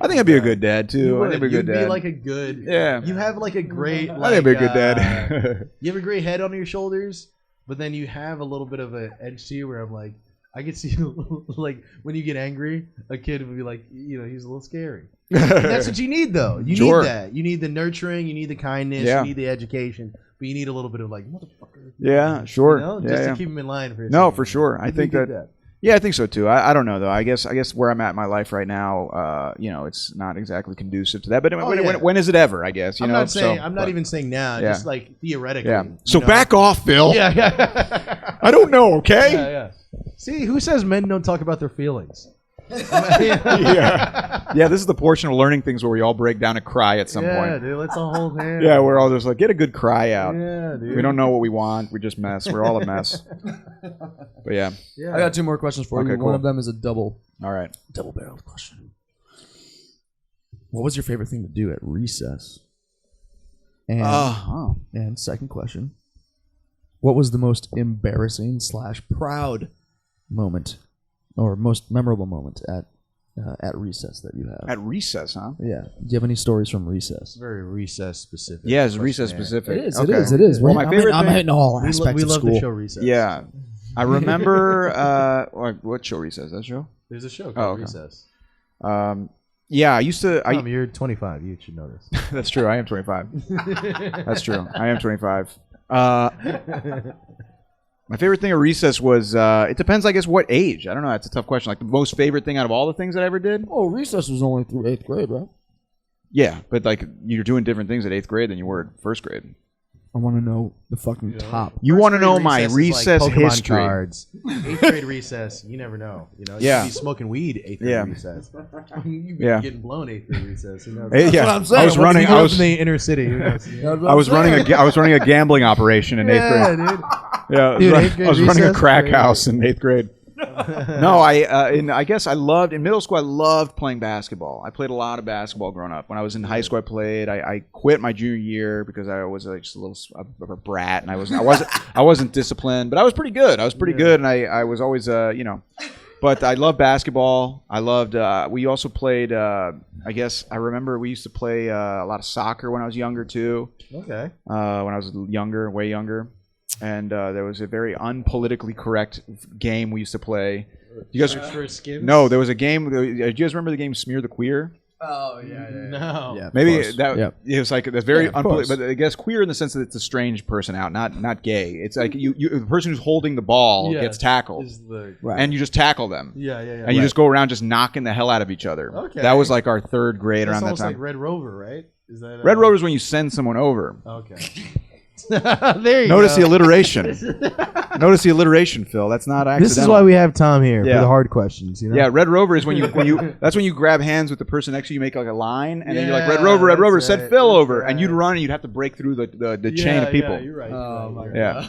S3: I think I'd be a good dad too. I think I'd be a good dad.
S2: You'd be like a good.
S3: Yeah.
S2: You have like a great.
S3: I think I'd be a good dad.
S2: You have a great head on your shoulders, but then you have a little bit of an edge to you where I'm like, I could see like when you get angry, a kid would be like, he's a little scary. And that's what you need, though. You need that. You need the nurturing. You need the kindness. You need the education. But you need a little bit of like, motherfucker.
S3: Yeah, sure.
S2: Just to keep him in line for a
S3: No, for sure. I think that. Yeah, I think so too. I don't know though. I guess where I'm at in my life right now, it's not exactly conducive to that. But when is it ever? I guess
S2: I'm not saying. I'm not even saying now. Just like theoretically.
S3: Yeah. So back off, Phil.
S2: Yeah.
S3: I don't know. Okay.
S2: Yeah. See, who says men don't talk about their feelings?
S3: Yeah. This is the portion of learning things where we all break down and cry at some point.
S2: Yeah, dude. Let's all hold hands.
S3: Yeah, we're all just like, get a good cry out.
S2: Yeah, dude.
S3: We don't know what we want. We just mess. We're all a mess. But yeah.
S1: I got 2 more questions for you.
S3: Cool.
S1: One of them is a double
S2: Double-barreled question.
S1: What was your favorite thing to do at recess? And second question, what was the most embarrassing / proud moment or most memorable moment at recess that you have?
S3: At recess, huh?
S1: Yeah. Do you have any stories from recess?
S2: Very recess specific.
S3: Yeah, it's recess specific.
S1: It is.
S3: Well, my favorite
S1: I'm hitting all aspects
S2: we love
S1: of school.
S2: the show Recess.
S3: Yeah. I remember what show Recess? That show?
S2: There's a show called Recess.
S3: Yeah, I used to.
S2: Tom, you're 25. You should know this.
S3: That's true. I am 25. That's true. I am 25. My favorite thing at recess was, it depends, I guess, what age. I don't know. That's a tough question. Like, the most favorite thing out of all the things that I ever did?
S1: Oh, recess was only through 8th grade, right?
S3: Yeah, but, like, you're doing different things at 8th grade than you were at 1st grade.
S1: I want to know the fucking top.
S3: You want to know my recess
S2: like
S3: history.
S2: Cards. 8th grade recess, you never know. You could be smoking weed 8th grade recess. You'd be getting blown 8th grade recess.
S1: That's what I'm saying.
S2: I was in the inner city.
S3: I was running a gambling operation in 8th grade.
S2: Yeah, dude.
S3: Yeah,
S2: Dude,
S3: I was running a
S2: recess?
S3: crack
S2: Great.
S3: house in 8th grade. No, I guess in middle school I loved playing basketball. I played a lot of basketball growing up. When I was in high school, I played. I quit my junior year because I was like just a little of a brat, and I wasn't disciplined, but I was pretty good. And I was always But I loved basketball. I loved. We also played. I guess I remember we used to play a lot of soccer when I was younger too.
S2: Okay.
S3: When I was younger, way younger. And there was a very unpolitically correct game we used to play. You guys? No, there was a game. Do you guys remember the game Smear the Queer?
S1: Oh yeah.
S2: No.
S1: Yeah,
S3: Maybe
S1: course.
S3: that
S1: Yep.
S3: it was like that's very
S1: Yeah, of
S3: unpolitical.
S1: course.
S3: But I guess queer in the sense that it's a strange person out, not gay. It's like you the person who's holding the ball gets tackled,
S1: Right.
S3: and you just tackle them.
S2: Yeah.
S3: And you just go around just knocking the hell out of each other.
S2: Okay.
S3: That was like our 3rd grade
S2: That's
S3: around that
S2: almost
S3: time.
S2: like Red Rover, right? Is that
S3: Red Rover is when you send someone over.
S2: Okay. There you
S3: Notice
S2: go.
S3: the alliteration. Notice the alliteration, Phil. That's not accidental.
S2: This is why we have Tom here
S3: Yeah.
S2: for the hard questions. You know?
S3: Yeah, Red Rover is when you that's when you grab hands with the person next to you, make like a line, and then you're like,
S2: Yeah,
S3: Red Rover,
S2: that's
S3: send
S2: right,
S3: Phil
S2: that's
S3: over, and you'd
S2: right.
S3: run, and you'd have to break through the chain of people.
S2: Yeah, you're right.
S1: Oh my god.
S3: Yeah.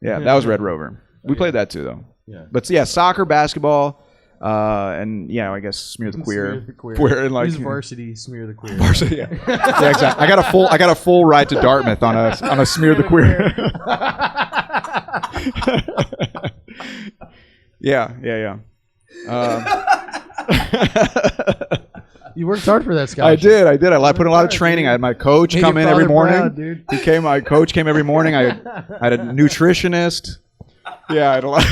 S3: Yeah, that was Red Rover. We played that too, though.
S2: Yeah.
S3: But yeah, soccer, basketball, and I guess Smear the Queer. Queer and like
S2: He's varsity, smear the queer.
S3: varsity, yeah. Yeah, exactly. I got a full ride to Dartmouth on a Smear the Queer. Yeah.
S2: You worked hard for that scholarship.
S3: I did. I put in a lot of training. I had my coach come in every morning.
S2: Proud, dude.
S3: My coach came every morning. I had a nutritionist. Yeah, I had a lot.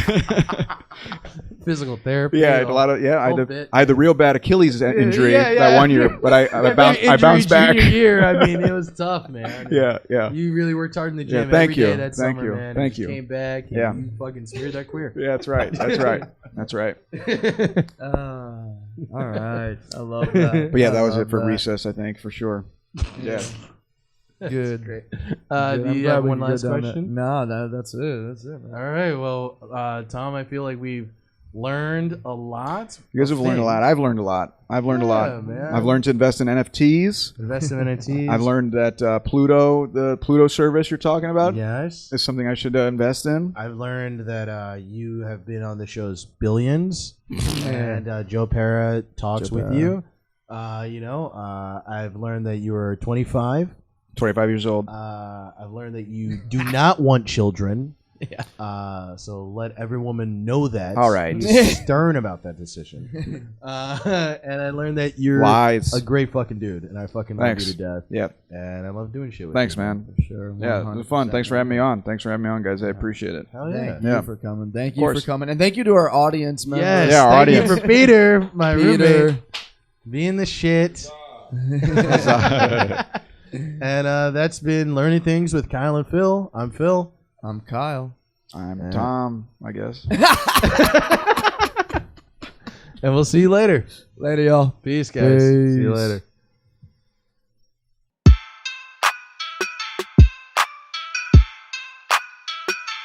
S2: Physical therapy.
S3: Yeah, I had a lot of. Yeah,
S2: whole bit.
S3: I had the real bad Achilles injury
S2: Yeah,
S3: that one year, but I bounced back.
S2: Junior year, I mean, it was tough, man.
S3: Yeah.
S2: You really worked hard in the
S3: Yeah,
S2: gym
S3: thank
S2: every day
S3: you.
S2: that
S3: Thank
S2: summer,
S3: you.
S2: man.
S3: Thank
S2: You
S3: you.
S2: came back. And
S3: Yeah.
S2: You fucking smeared that queer.
S3: Yeah, that's right. That's right.
S1: All right. I love that.
S3: But yeah, that was
S1: I love
S3: it for
S1: that.
S3: recess, I think, for sure. Yeah.
S1: Good.
S2: Great.
S1: Good.
S2: Do
S1: I'm
S2: you
S1: glad
S2: have
S1: we
S2: one
S1: could
S2: last
S1: go down
S2: question?
S1: No, that's it. That's it, man.
S2: All right. Well, Tom, I feel like we've learned a lot.
S3: You guys have learned a lot. I've learned a lot. I've learned a lot.
S2: Man.
S3: I've learned to invest in NFTs.
S2: Invest in NFTs.
S3: I've learned that the Pluto service you're talking about,
S2: Yes.
S3: is something I should invest in.
S2: I've learned that you have been on the show's Billions, and Joe Pera talks
S1: Joe
S2: with
S1: Pera.
S2: you. I've learned that you are 25.
S3: 25 years old.
S2: I've learned that you do not want children. Yeah. So let every woman know that.
S3: All right.
S2: Be stern about that decision. And I learned that you're
S3: Lies.
S2: a great fucking dude, and I fucking love
S3: Thanks.
S2: you to death.
S3: Yep.
S2: And I love doing shit with
S3: Thanks,
S2: you.
S3: man.
S1: For sure.
S3: Yeah, it was fun. Thanks for having me on. Thanks for having me on, guys. I appreciate it.
S2: Hell yeah.
S1: Thank you
S3: Yeah.
S1: for coming. Thank
S3: Of
S1: you for
S3: course.
S1: coming. And thank you to our audience members.
S2: Yes,
S3: Yeah, our
S2: thank
S3: audience.
S2: you for Peter, my
S1: Peter.
S2: roommate, being the shit. And that's been Learning Things with Kyle and Phil. I'm Phil.
S1: I'm Kyle.
S3: I'm Tom, I guess.
S2: And we'll see you later.
S1: Later, y'all.
S2: Peace, guys. See you
S1: Peace.
S2: later.